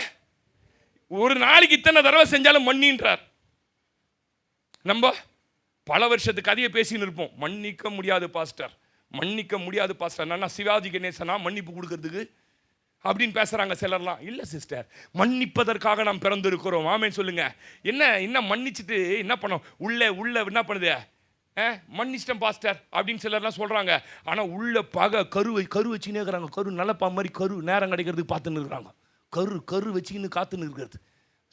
ஒரு நாளைக்கு இத்தனை தடவை செஞ்சாலும் மன்னின்றார். நம்ம பல வருஷத்துக்கு கதையை பேசின்னு இருப்போம், மன்னிக்க முடியாது பாஸ்டர். நான் சிவாஜி கணேசனா மன்னிப்பு கொடுக்கறதுக்கு அப்படின்னு பேசுறாங்க சிலர்லாம். இல்ல சிஸ்டர், மன்னிப்பதற்காக நாம் பிறந்திருக்கிறோம். ஆமென் சொல்லுங்க. என்ன மன்னிச்சுட்டு என்ன பண்ணோம், உள்ள என்ன பண்ணுது, மன்னிச்சிட்டேன் பாஸ்டர் அப்படின்னு சிலர்லாம் சொல்றாங்க. ஆனா உள்ள பகை கரு வச்சுக்கினே இருக்கிறாங்க. கரு நல்லப்பா மாதிரி நேரம் கிடைக்கிறதுக்கு பார்த்துன்னு இருக்கிறாங்க. கரு வச்சுக்கின்னு காத்துன்னு இருக்கிறது.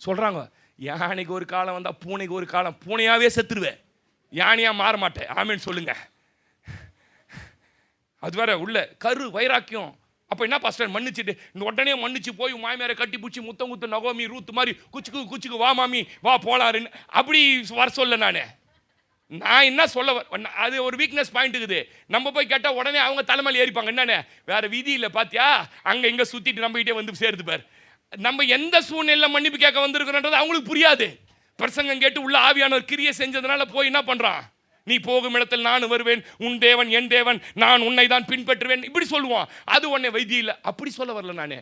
சொல்றாங்க, யானைக்கு ஒரு காலம் வந்தா பூனைக்கு ஒரு காலம், பூனையாவே செத்துருவேன், யானையா மாற மாட்டேன். ஆமென் சொல்லுங்க. அது வேற உள்ள கரு வைராக்கியம். அப்போ என்ன பாஸ்டர் மன்னிச்சுட்டு இந்த உடனே மன்னிச்சு போய் மாமியாரை கட்டி பிடிச்சி முத்தம் குத்து நகோமி ரூத்து மாதிரி குச்சிக்கு வா மாமி வா போலாருன்னு அப்படி வர சொல்ல நான் என்ன சொல்ல, அது ஒரு வீக்னஸ் பாயிண்ட் இருக்குது. நம்ம போய் கேட்டால் உடனே அவங்க தலைமையில் ஏறிப்பாங்க. என்னென்ன வேற விதி இல்லை பாத்தியா, அங்கே இங்கே சுற்றிட்டு நம்மகிட்டே வந்து சேர்த்து பார். நம்ம எந்த சூழ்நிலையில் மன்னிப்பு கேட்க வந்திருக்கிறோன்றது அவங்களுக்கு புரியாது. பிரசங்கம் கேட்டு உள்ள ஆவியானவர் கிரியை செஞ்சதுனால போய் என்ன பண்ணுறான், நீ போகும் இடத்தில் நான் வருவேன், உன் தேவன் என் தேவன், நான் உன்னை தான் பின்பற்றுவேன் இப்படி சொல்லுவான். அது உன்னை வைத்தியம் இல்லை, அப்படி சொல்ல வரல. நானே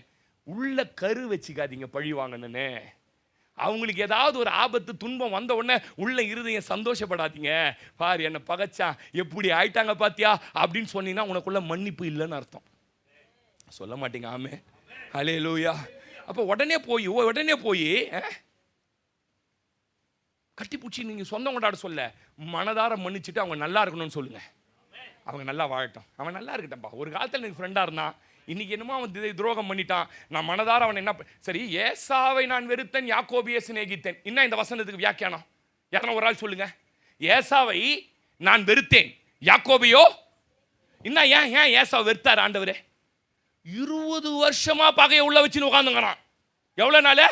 உள்ள கரு வச்சுக்காதீங்க பழி வாங்கணுன்னு. அவங்களுக்கு ஏதாவது ஒரு ஆபத்து துன்பம் வந்த உடனே உள்ள இருதயம் சந்தோஷப்படாதீங்க. பாரு என்ன பகைச்சான், எப்படி ஆயிட்டாங்க பாத்தியா அப்படின்னு சொன்னீங்கன்னா உனக்குள்ள மன்னிப்பு இல்லைன்னு அர்த்தம். சொல்ல மாட்டீங்க. ஆமே அல்லேலூயா. அப்போ உடனே போய் கட்டி பூச்சி நீங்கள் சொந்தம் கொண்டாட சொல்ல, மனதார மன்னிச்சுட்டு அவங்க நல்லா இருக்கணும்னு சொல்லுங்க. அவங்க நல்லா வாழட்டும், அவன் நல்லா இருக்கட்டப்பா. ஒரு காலத்தில் எனக்கு ஃப்ரெண்டாக இருந்தான், இன்னைக்கு என்னமோ அவன் துரோகம் பண்ணிட்டான். நான் மனதார அவன் என்ன சரி, ஏசாவை நான் வெறுத்தேன், யாக்கோபியை சிநேகித்தேன். இன்னும் இந்த வசனத்துக்கு வியாக்கியானம் யாரா ஒரு ஆள் சொல்லுங்க. ஏசாவை நான் வெறுத்தேன், யாக்கோபியோ இன்னும் ஏன் ஏசாவை வெறுத்தார் ஆண்டவரே? 20 வருஷமா பகையை உள்ள வச்சுன்னு உட்காந்துங்கிறான். எவ்வளோ நாள்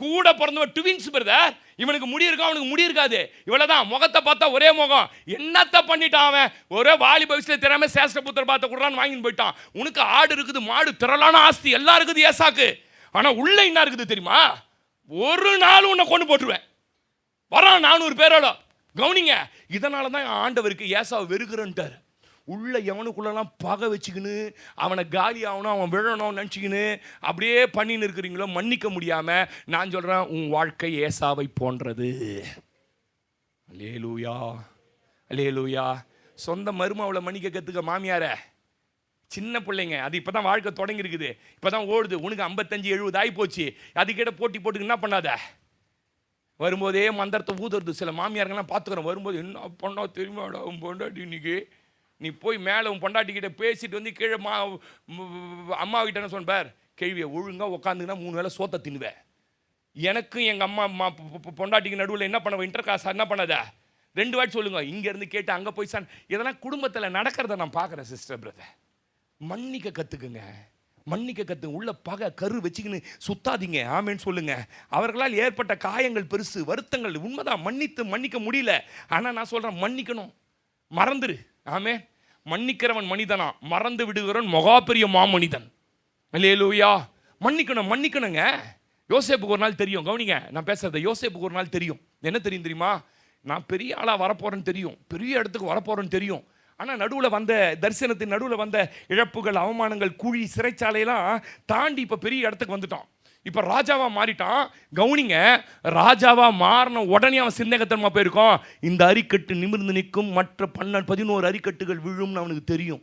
கூட பிறந்தவன் ட்வின்ஸ் பிரதர், இவனுக்கு முடி இருக்கும் அவனுக்கு முடி இருக்காது. இவ்வளவுதான், முகத்தை பார்த்தா ஒரே முகம். என்னத்த பண்ணிட்டான் அவன், ஒரே வாலி பவிசில தெரியாம சேஷ்டபுத்திர பார்த்த கூடான்னு வாங்கின்னு போயிட்டான். உனக்கு ஆடு இருக்குது, மாடு, திரளான ஆஸ்தி எல்லாம் இருக்குது ஏசாக்கு. ஆனா உள்ள என்ன இருக்குது தெரியுமா, ஒரு நாள் உன்னை கொண்டு போட்டுருவேன். வரான் 400 பேரோட. கவனிங்க, இதனால தான் ஆண்டவருக்கு ஏசாவை வெறுக்கிறன்ட்டார். உள்ள எவனுக்குள்ளெல்லாம் பகை வச்சுக்கின்னு அவனை காலி ஆகணும், அவன் விழணும் நினச்சிக்கின்னு அப்படியே பண்ணின்னு இருக்கிறீங்களோ, மன்னிக்க முடியாமல். நான் சொல்கிறேன், உன் வாழ்க்கை ஏசாவை போன்றது. அல்லேலூயா அல்லேலூயா. சொந்த மருமவளை மன்னிக்க கற்றுக்க மாமியார, சின்ன பிள்ளைங்க, அது இப்போ தான் வாழ்க்கை தொடங்கி இருக்குது, இப்போ தான் ஓடுது. உனக்கு 55-70 ஆகி போச்சு. அதுக்கிட்ட போட்டு என்ன பண்ணாத. வரும்போதே மந்திரத்தை ஊதுறது. சில மாமியாருங்கெல்லாம் பார்த்துக்கிறோம், வரும்போது என்ன பண்ணா தெரியுமாடா உன் பொண்டாட்டி, இன்னைக்கு நீ போய் மேலே உன் பொண்டாட்டிக்கிட்ட பேசிட்டு வந்து கீழே அம்மா கிட்ட என்ன சொன்னார், கேள்வியை ஒழுங்காக உட்காந்துங்கன்னா 3 வேளை சோத்தை தின்னுவேன். எனக்கும் எங்கள் அம்மா பொண்டாட்டிக்கு நடுவில் என்ன பண்ண இன்டர் காசு என்ன பண்ணாத 2 வாட்டி சொல்லுங்க. இங்கேருந்து கேட்டு அங்கே போய் இதெல்லாம் குடும்பத்தில் நடக்கிறத நான் பார்க்குறேன். சிஸ்டர் பிரதர், மன்னிக்க கற்றுக்குங்க. உள்ள பகை கரு வச்சுக்கின்னு சுத்தாதீங்க. ஆமேன்னு சொல்லுங்க. அவர்களால் ஏற்பட்ட காயங்கள் பெருசு, வருத்தங்கள் உண்மைதான். மன்னிக்க முடியல. ஆனால் நான் சொல்கிறேன், மன்னிக்கணும், மறந்துரு. ஆமே, மன்னிக்கிறவன் மனிதனா, மறந்து விடுகிறவன் மகா பெரிய மாமனிதன். அல்லேலூயா. மன்னிக்கணுங்க. யோசேப்புக்கு ஒரு நாள் தெரியும். கவனிங்க நான் பேசுறத. யோசேப்புக்கு ஒரு நாள் தெரியும். என்ன தெரியுமா, நான் பெரிய ஆளா வரப்போறேன்னு தெரியும், பெரிய இடத்துக்கு வரப்போறேன்னு தெரியும். ஆனால் நடுவில் வந்த தரிசனத்தின் நடுவில் வந்த இழப்புகள், அவமானங்கள், குழி, சிறைச்சாலையெல்லாம் தாண்டி இப்போ பெரிய இடத்துக்கு வந்துட்டான். இப்போ ராஜாவா மாறிட்டான். கவுனிங்க, ராஜாவா மாறின உடனே அவன் சிந்தகத்தனமா போயிருக்கான். இந்த அரிக்கட்டு நிமிர்ந்து நிற்கும், மற்ற 11 அரிக்கட்டுகள் விழும்னு அவனுக்கு தெரியும்.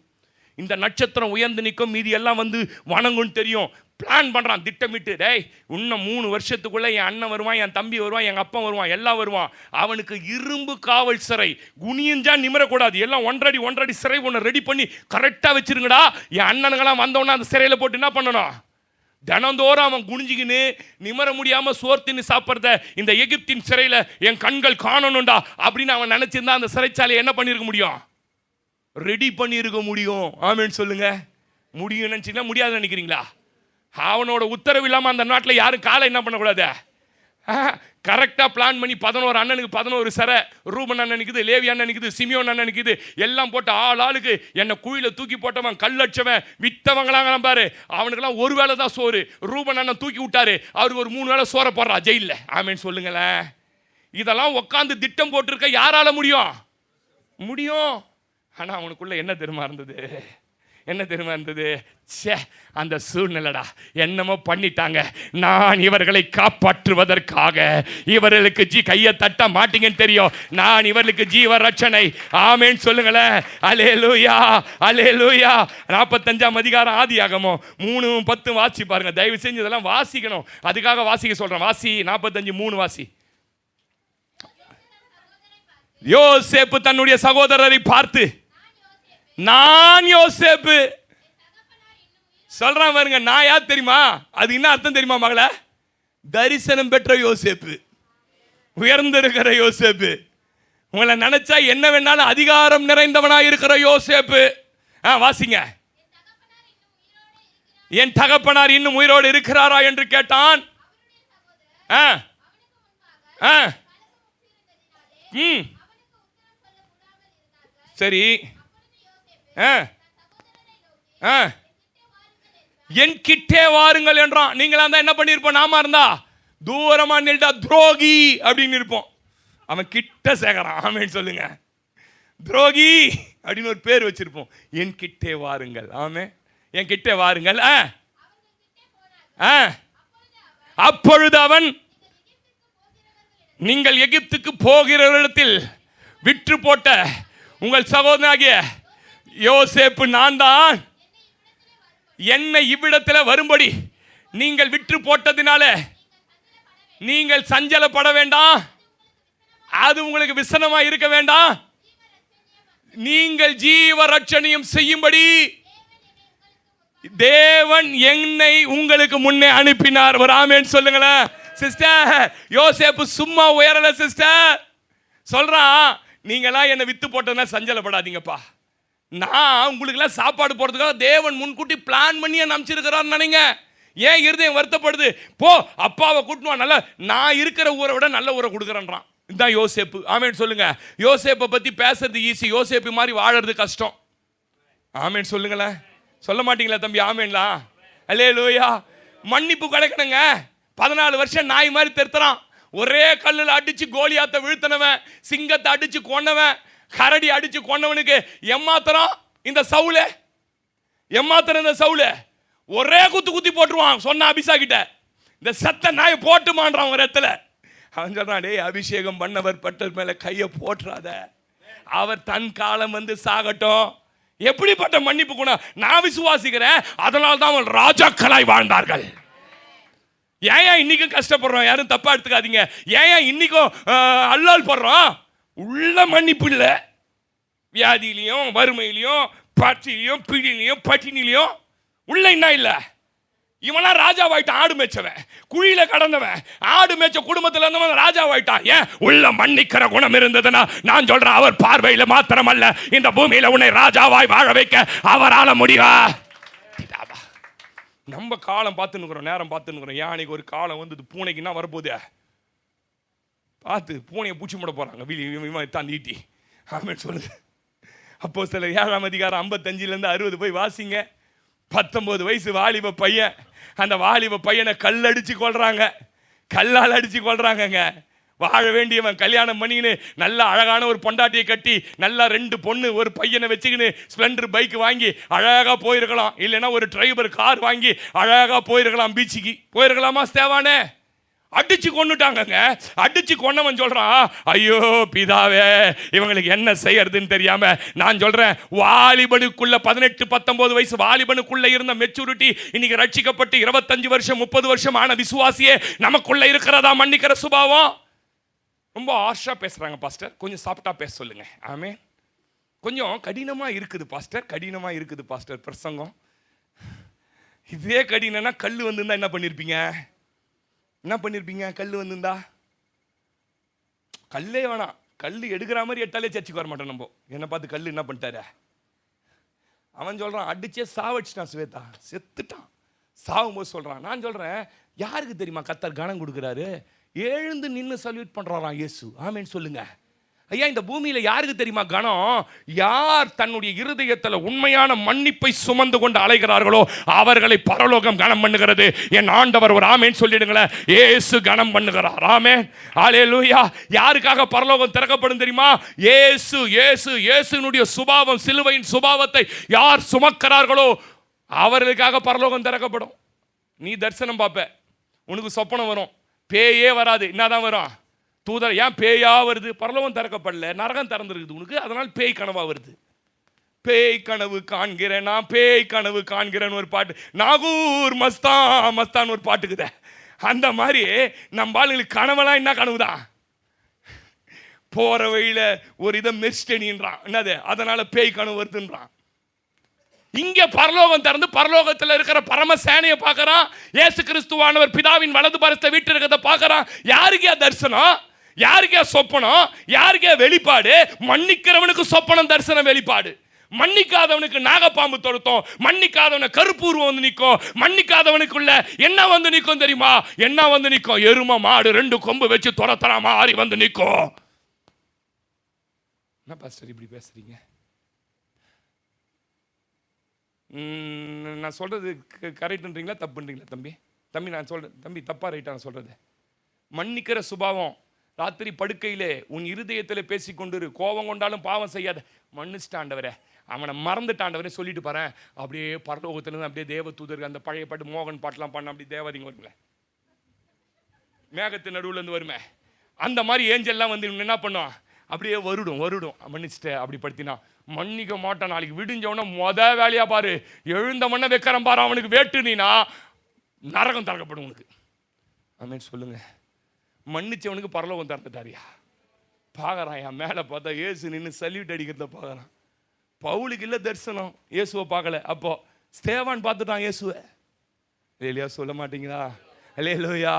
இந்த நட்சத்திரம் உயர்ந்து நிற்கும், மீதி எல்லாம் வந்து வணங்கும்னு தெரியும். பிளான் பண்ணுறான் திட்டமிட்டு. டேய், இன்னும் 3 வருஷத்துக்குள்ளே என் அண்ணன் வருவான், என் தம்பி வருவான், எங்கள் அப்பா வருவான், எல்லாம் வருவான். அவனுக்கு இரும்பு காவல் சிறை, குனியஞ்சா நிமிரக்கூடாது. எல்லாம் 1.5 அடி சிறை ஒன்று ரெடி பண்ணி கரெக்டாக வச்சிருங்கடா. என் அண்ணனுங்களாம் வந்தோன்னா அந்த சிறையில் போட்டு என்ன பண்ணணும், தினந்தோறும் அவன் குனிஞ்சிக்கின்னு நிமர முடியாம சோர்த்தின்னு சாப்பிட்றத இந்த எகிப்தின் சிறையில என் கண்கள் காணணும்டா அப்படின்னு அவன் நினைச்சிருந்தா அந்த சிறைச்சாலையை என்ன பண்ணிருக்க முடியும்? ரெடி பண்ணியிருக்க முடியும். ஆமேன்னு சொல்லுங்க. முடியும் நினைச்சீங்களா? முடியாது நினைக்கிறீங்களா? அவனோட உத்தரவு இல்லாமல் அந்த நாட்டில் யாரும் காலை என்ன பண்ணக்கூடாது. கரெக்டாக பிளான் பண்ணி 11 அண்ணனுக்கு 11 சிறை, ரூபன் அண்ணன் நிற்குது, லேவி அண்ணன் நிற்குது, சிமியோன் அண்ணன் நிற்குது, எல்லாம் போட்டு ஆளுக்கு என்னை குழியில் தூக்கி போட்டவன், கல்லடிச்சவன், வித்தவங்களாம் பாரு, அவனுக்கெல்லாம் ஒரு வேளை தான் சோறு. ரூபன் அண்ணன் தூக்கி விட்டாரு, அவருக்கு ஒரு 3 வேளை சோறை போடுறா ஜெயிலில். ஆமேன்னு சொல்லுங்களேன். இதெல்லாம் உட்காந்து திட்டம் போட்டிருக்க யாரால முடியும்? முடியும். ஆனால் அவனுக்குள்ள என்ன தெரியுமா இருந்தது? என்ன தெரியுமா இருந்தது? சே, அந்த சூழ்நிலைடா என்னமோ பண்ணிட்டாங்க, நான் இவர்களை காப்பாற்றுவதற்காக இவர்களுக்கு கையை தட்ட மாட்டீங்கன்னு தெரியும், நான் இவர்களுக்கு ஜீவ ரட்சணை. ஆமேன்னு சொல்லுங்களேன். அல்லேலூயா, அல்லேலூயா. 45ஆம் அதிகாரம் ஆதியாகமம் 3:10 வாசி பாருங்க. தயவு செஞ்சு இதெல்லாம் வாசிக்கணும், அதுக்காக வாசிக்க சொல்றேன். வாசி 45:3 வாசி. யோசேப்பு தன்னுடைய சகோதரரை பார்த்து, நான் யோசேப்பு சொல்றான் பாருங்க. நான் யார் தெரியுமா? அது என்ன அர்த்தம் தெரியுமா மகள? தரிசனம் பெற்ற யோசேப்பு, உயர்ந்திருக்கிற யோசேப்பு, உங்களை நினைச்சா என்ன வேணாலும் அதிகாரம் நிறைந்தவனா இருக்கிற யோசேப்பு. வாசிங்க. என் தகப்பனார் இன்னும் உயிரோடு இருக்கிறாரா என்று கேட்டான். சரி, என் கிட்டே வாருங்கள் என்றான். நீங்களா இருந்தா என்ன பண்ணிருப்போம்? நாம இருந்தா தூரமா நில்டா துரோகி அப்படின்னு இருப்போம். அவன் கிட்ட சேகரான். ஆமேன்னு சொல்லுங்க. துரோகி அப்படின்னு ஒரு பேர் வச்சிருப்போம். என் கிட்டே வாருங்கள். ஆமே, என் கிட்டே வாருங்கள். அப்பொழுது அவன், நீங்கள் எகிப்துக்கு போகிற இடத்தில் விற்று போட்ட உங்கள் சகோதரனாகிய யோசேப்பு நான் தான். என்னை இவ்விடத்தில் வரும்படி நீங்கள் விற்று போட்டதினால நீங்கள் சஞ்சலப்பட வேண்டாம், அது உங்களுக்கு விசனமா இருக்க வேண்டாம். நீங்கள் ஜீவ ரட்சணியம் செய்யும்படி தேவன் என்னை உங்களுக்கு முன்னே அனுப்பினார். ஒரு ஆமென் சொல்லுங்களேன். சிஸ்டர், யோசேப்பு சும்மா உயரல சிஸ்டர். சொல்றான், நீங்களாம் என்னை வித்து போட்டதுனா சஞ்சலப்படாதீங்கப்பா, நான் உங்களுக்கெல்லாம் சாப்பாடு போடுறதுக்காக தேவன் முன்கூட்டி பிளான் பண்ணி அனுப்பிச்சிருக்கிறான்னு நினைங்க. ஏன் இருதயம் வருத்தப்படுது? போ, அப்பாவை கூட்டினு நல்லா, நான் இருக்கிற ஊரை விட நல்ல ஊரை கொடுக்குறேன்றான். இதுதான் யோசேப்பு. ஆமேன்னு சொல்லுங்க. யோசேப்பை பற்றி பேசுறது ஈஸி, யோசேப்பு மாதிரி வாழறது கஷ்டம். ஆமேன்னு சொல்லுங்களேன். சொல்ல மாட்டீங்களா தம்பி? ஆமேன்லாம். அல்லேலூயா. மன்னிப்பு கிடைக்கணுங்க. 14 வருஷம் நாய் மாதிரி தெருத்துறான். ஒரே கல்லில் அடிச்சு கோலியாத்தை வீழ்த்தினவன், சிங்கத்தை அடிச்சு கொன்னவன், கரடி அடிச்சு கொன்னவனுக்கு எம்மாத்திரம் இந்த சவுல, எம்மாத்திரம் இந்த சவுல ஒரே குத்து குத்தி போட்டுருவான். சொன்ன அபிஷா கிட்ட, இந்த செத்த நாயை போட்டுமான்றான் ஒரு இடத்துல. அவன் சொல்றான், டேய், அபிஷேகம் பண்ணவர் பட்டர் மேல கையை போட்டுறாத, அவர் தன் காலம் வந்து சாகட்டும். எப்படிப்பட்ட மன்னிப்பு குணம்! நான் விசுவாசிக்கிறேன், அதனால தான் அவன் ராஜாக்களாய் வாழ்ந்தார்கள். ஏன் இன்னைக்கும் கஷ்டப்படுறோம்? யாரும் தப்பா எடுத்துக்காதீங்க. ஏன் இன்னைக்கும் அல்லால் படுறோம்? உள்ள மன்னிப்பு இல்லை. வியாதியிலையும், வறுமையிலையும், பற்றிலையும், பிடிலையும், பட்டினிலையும் உள்ள என்ன இல்லை? இவெல்லாம் ராஜாவாயிட்டான். ஆடு மேய்ச்சவன், குழியில கடந்தவன், ஆடு மேய்ச்ச குடும்பத்தில் இருந்தவன் ராஜாவாயிட்டான். ஏன்? உள்ள மன்னிக்கிற குணம் இருந்ததுன்னா நான் சொல்றேன், அவர் பார்வையில மாத்திரமல்ல, இந்த பூமியில உன்னை ராஜாவாய் வாழ வைக்க அவரால் முடியும். நம்ம காலம் பார்த்துன்னு நேரம் பார்த்துன்னு. யானைக்கு ஒரு காலம் வந்தது, பூனைக்குன்னா வரப்போகுது. பார்த்து பூனையை பூச்சி முட போகிறாங்க தாண்டி ஈட்டி. ஆமென் சொல்லுங்க. அப்போ சில 7ஆம் அதிகாரம் 55 60 போய் வாசிங்க. 19 வயசு வாலிப பையன், அந்த வாலிப பையனை கல்லடிச்சு கொள்றாங்க, கல்லால் அடிச்சு கொள்றாங்கங்க. வாழ வேண்டியவன் கல்யாணம் பண்ணிக்கின்னு நல்லா அழகான ஒரு பொண்டாட்டியை கட்டி நல்லா 2 பொண்ணு ஒரு பையனை வச்சுக்கின்னு ஸ்ப்ளெண்டர் பைக் வாங்கி அழகாக போயிருக்கலாம். இல்லைன்னா ஒரு டிரைவர் கார் வாங்கி அழகாக போயிருக்கலாம். பீச்சுக்கு போயிருக்கலாமா? தேவானே அடிச்சு கொண்டுட்டாங்கங்க. அடிச்சு கொண்டவன் சொல்றான், ஐயோ பிதாவே, இவங்களுக்கு என்ன செய்யறதுன்னு தெரியாம. நான் சொல்றேன், வாலிபனுக்குள்ள 18 19 வயசு வாலிபனுக்குள்ள இருந்த மெச்சூரிட்டி இன்னைக்கு ரட்சிக்கப்பட்டு 25 வருஷம் 30 வருஷம் ஆன விசுவாசியே நமக்குள்ள இருக்கிறதா மன்னிக்கிற சுபாவம். ரொம்ப ஆஷா பேசுறாங்க பாஸ்டர், கொஞ்சம் சாப்பிட்டா பேச சொல்லுங்க. ஆமே, கொஞ்சம் கடினமா இருக்குது பாஸ்டர், கடினமா இருக்குது பாஸ்டர் பிரசங்கம். இதே கடினா கல் வந்திருந்தா என்ன பண்ணியிருப்பீங்க? கல் வந்திருந்தா கல்லே வேணாம், கல் எடுக்கிற மாதிரி எட்டாலே சர்ச்சுக்கு வர மாட்டோம். நம்ம என்னை பார்த்து கல் என்ன பண்ணிட்டாரு? அவன் சொல்கிறான் அடிச்சே சாவடிச்சிட்டான், ஸ்வேதா செத்துட்டான். சாகும்போது சொல்கிறான், நான் சொல்கிறேன் யாருக்கு தெரியுமா கர்த்தர் கனம் கொடுக்குறாரு? எழுந்து நின்று சல்யூட் பண்ணுறாராம் இயேசு. ஆமேன்னு சொல்லுங்க. ஐயா, இந்த பூமியில் யாருக்கு தெரியுமா கனம்? யார் தன்னுடைய இருதயத்தில் உண்மையான மன்னிப்பை சுமந்து கொண்டு அலைகிறார்களோ அவர்களை பரலோகம் கனம் பண்ணுகிறது. என் ஆண்டவர் ஒரு ஆமேன்னு சொல்லிடுங்களேன். இயேசு கனம் பண்ணுகிறார். ஆமேன், ஹல்லேலூயா. யாருக்காக பரலோகம் திறக்கப்படும் தெரியுமா? இயேசு இயேசு இயேசுனுடைய சுபாவம், சிலுவையின் சுபாவத்தை யார் சுமக்கிறார்களோ அவர்களுக்காக பரலோகம் திறக்கப்படும். நீ தரிசனம் பார்ப்ப, உனக்கு சொப்பனம் வரும், பேயே வராது. என்னதான் வரும்? தூதர். ஏன் பேயா வருது? பரலோகம் திறக்கப்படல, நரகம் திறந்துருக்குது உனக்கு, அதனால் பேய் கனவா வருது. பேய் கனவு காண்கிறேன், நான் பேய் கனவு காண்கிறேன்னு ஒரு பாட்டு, நாகூர் மஸ்தான் மஸ்தான் ஒரு பாட்டுக்குத. அந்த மாதிரி நம்ம ஆளுங்களுக்கு கனவெல்லாம் என்ன கனவு தான்? போற வழியில ஒரு இதை மெர்ஸ்டனின்றான், என்னது, அதனால பேய் கனவு வருதுன்றான். இங்க பரலோகம் திறந்து பரலோகத்தில் இருக்கிற பரம சேனையை பார்க்கறான். இயேசு கிறிஸ்துவானவர் பிதாவின் வலது பரத்தை வீட்டு இருக்கிறத பார்க்கறான். யாருக்கே தரிசனம்? யாருக்கே சொப்பனம்? யாருக்கே வெளிப்பாடு? மன்னிக்கிறவனுக்கு சொப்பனம், தரிசனம், வெளிப்பாடு. மன்னிக்காதவனுக்கு நாகப்பாம்பு தொடுத்தோம், மன்னிக்காதவனை கருப்பூர்வம் வந்து நிற்கும், மன்னிக்காதவனுக்குள்ள என்ன வந்து நிற்கும் தெரியுமா? என்ன வந்து நிற்கும்? எருமை மாடு 2 கொம்பு வச்சு துரத்துறா மாறி வந்து நிற்கும். என்ன பாஸ்டர் இப்படி பேசுறீங்க? நான் சொல்றது கரெக்டுன்றீங்களா தப்புன்றீங்களா? தம்பி நான் சொல்றேன், தம்பி தப்பா ரைட்டா நான் சொல்றது? மன்னிக்கிற சுபாவம். ராத்திரி படுக்கையிலே உன் இருதயத்தில் பேசிக்கொண்டு கோபம் கொண்டாலும் பாவம் செய்யாத, மன்னிச்சிட்டாண்டவரே, அவனை மறந்துட்டாண்டவரே சொல்லிட்டு பாறேன். அப்படியே பரலோகத்திலிருந்து அப்படியே தேவ தூதர்கள் அந்த பழைய பாட்டு மோகன் பாட்டுலாம் பண்ண அப்படி தேவதிங்க வருங்களேன், மேகத்து நடுவில் இருந்து வருமே, அந்த மாதிரி ஏஞ்சல்லாம் வந்து என்ன பண்ணுவான்? அப்படியே வருடும் மன்னிச்சுட்ட அப்படி படுத்தினா. மன்னிக்க மாட்டான். நாளைக்கு விடிஞ்சவன வேலையா பாரு, எழுந்த மண்ண வைக்கிறேன் பாரு, அவனுக்கு வேட்டுனா நரகம் திறக்கப்படும் உனக்கு. ஆமென் சொல்லுங்க. மன்னிச்சவனுக்கு பரலோகம் திறந்துட்டாரியா? பார்க்கறான், என் மேலே பார்த்தா இயேசு நின்று சல்யூட் அடிக்கிறத பார்க்கறான். பவுலுக்கு இல்லை தரிசனம், இயேசுவை பார்க்கல. அப்போ ஸ்தேவான் பார்த்துட்டான் இயேசுவை. இல்லையா? சொல்ல மாட்டீங்களா? அல்லேலூயா,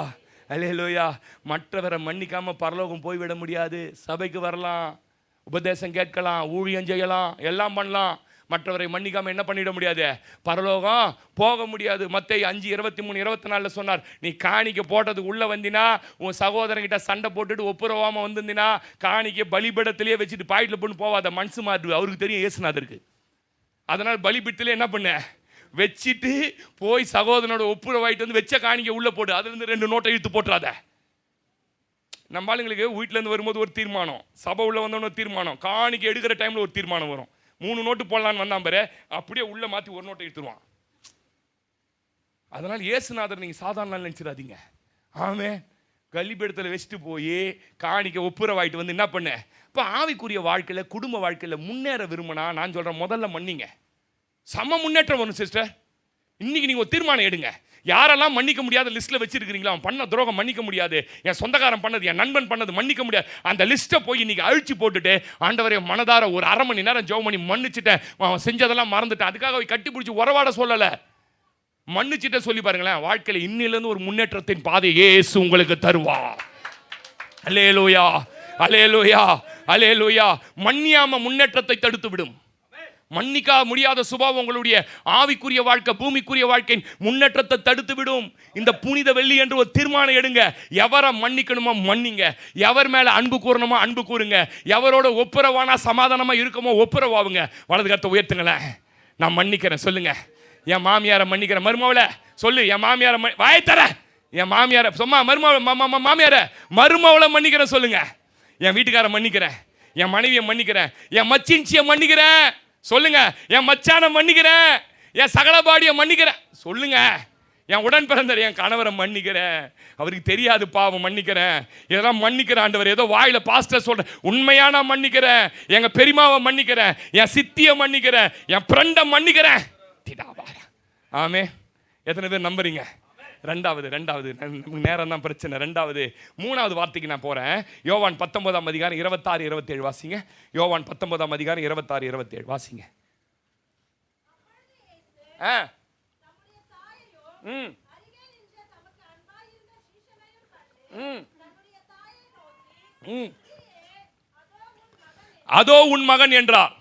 அல்லேலூயா. மற்றவரை மன்னிக்காம பரலோகம் போய்விட முடியாது. சபைக்கு வரலாம், உபதேசம் கேட்கலாம், ஊழியம் செய்யலாம், எல்லாம் பண்ணலாம். மற்றவரை மன்னிக்காம என்ன பண்ணிட முடியாது? பரலோகம் போக முடியாது. மத்தேயு 5:23-24 சொன்னார், நீ காணிக்க போட்டதுக்கு உள்ள வந்தினா, உன் சகோதரங்கிட்ட சண்டை போட்டுட்டு ஒப்புரவாம வந்திருந்தினா, காணிக்க பலிபீடத்திலேயே வச்சுட்டு பாயிட்டில் போட்டு போவாத, மனசு மாறு. அவருக்கு தெரியும் ஏசுநாதருக்கு. அதனால் பலிபீடத்திலே என்ன பண்ண வச்சுட்டு போய் சகோதரனோட ஒப்புரவாயிட்டு வந்து வச்ச காணிக்க உள்ள போடு. அதுல இருந்து 2 நோட்டை இழுத்து போட்டுறாத. நம்ம ஆளுங்களுக்கு வீட்டிலேருந்து வரும்போது ஒரு தீர்மானம், சபை உள்ள வந்தோன்னு ஒரு தீர்மானம், காணிக்க எடுக்கிற டைமில் ஒரு தீர்மானம் வரும். 3 நோட்டு போடலான்னு வந்தான் பாரு, அப்படியே உள்ள மாற்றி 1 நோட்டை எடுத்துருவான். அதனால் இயேசுநாதர் நீங்கள் சாதாரண நினச்சிடாதீங்க. ஆமே, கலிபீடத்தில் வச்சுட்டு போய் காணிக்க ஒப்புரவாயிட்டு வந்து என்ன பண்ண? இப்போ ஆவிக்குரிய வாழ்க்கையில், குடும்ப வாழ்க்கையில் முன்னேற விரும்பினா நான் சொல்கிறேன், முதல்ல மன்னிங்க. சம முன்னேற்றம் வரும் சிஸ்டர். இன்னைக்கு நீங்கள் ஒரு தீர்மானம் எடுங்க. யாரெல்லாம் மன்னிக்க முடியாத லிஸ்ட்டில் வச்சிருக்கிறீங்களா? அவன் பண்ண துரோகம் மன்னிக்க முடியாது, என் சொந்தக்காரன் பண்ணது, என் நண்பன் பண்ணது மன்னிக்க முடியாது, அந்த லிஸ்ட்டை போய் இன்னைக்கு அழிச்சு போட்டுட்டு, ஆண்டவரே மனதார ஒரு 1/2 மணி நேரம் ஜெபம் பண்ணி மன்னிச்சுட்டேன், அவன் செஞ்சதெல்லாம் மறந்துட்டேன், அதுக்காக கட்டி பிடிச்சி உறவாட சொல்லலை, மன்னிச்சுட்டே சொல்லி பாருங்களேன். வாழ்க்கையில் இன்னிலிருந்து ஒரு முன்னேற்றத்தின் பாதை இயேசு உங்களுக்கு தருவார். அல்லேலூயா, அல்லேலூயா, அல்லேலூயா. மன்னியாம முன்னேற்றத்தை தடுத்து விடும். மன்னிக்க முடியாத சுபாவம் உங்களுடைய ஆவிக்குரிய வாழ்க்கை, பூமிக்குரிய வாழ்க்கையின் முன்னேற்றத்தை தடுத்து விடும். இந்த புனித வெள்ளி என்று ஒரு தீர்மானம் எடுங்க. எவரை மன்னிக்கணுமோ மன்னிங்க, எவர் மேல அன்பு கூறணுமோ அன்பு கூறுங்க, எவரோட ஒப்புரவானா சமாதானமா இருக்குமோ ஒப்புரவாவுங்க. வலது கரத்தை உயர்த்துங்களேன். நான் மன்னிக்கிறேன் சொல்லுங்க. என் மாமியாரை மன்னிக்கிறேன். மருமவளை சொல்லு, என் மாமியாரை வாய் தர, என் மாமியாரை சும்மா மாமியாரை மருமவளை மன்னிக்கிறேன் சொல்லுங்க. என் வீட்டுக்காரை மன்னிக்கிறேன், என் மனைவியை மன்னிக்கிறேன், என் மச்சின்ச்சியை மன்னிக்கிறேன் சொல்லுங்க. என் மச்சானை மன்னிக்கிறேன், என் சகலபாடியை மன்னிக்கிறேன் சொல்லுங்க. என் உடன் பிறந்தர் என் கணவரை மன்னிக்கிறேன், அவருக்கு தெரியாது பாவம் மன்னிக்கிறேன். இதெல்லாம் மன்னிக்கிறேன் ஆண்டவர். ஏதோ வாயில பாஸ்டர் சொல்றேன், உண்மையான மன்னிக்கிறேன். எங்க பெரியமாவை மன்னிக்கிறேன், என் சித்தியை மன்னிக்கிறேன், என் ஃப்ரெண்டை மன்னிக்கிறேன். ஆமே. எத்தனை பேர் நம்புறீங்க? ரெண்டாவது நமக்கு நேரம் தான் பிரச்சனை. ரெண்டாவது 3வது வார்த்தைக்கு நான் போறேன். யோவான் 19:26-27 வாசிங்க. யோவான் 19:26-27 வாசிங்க. அதோ உன் மகன் என்றார்.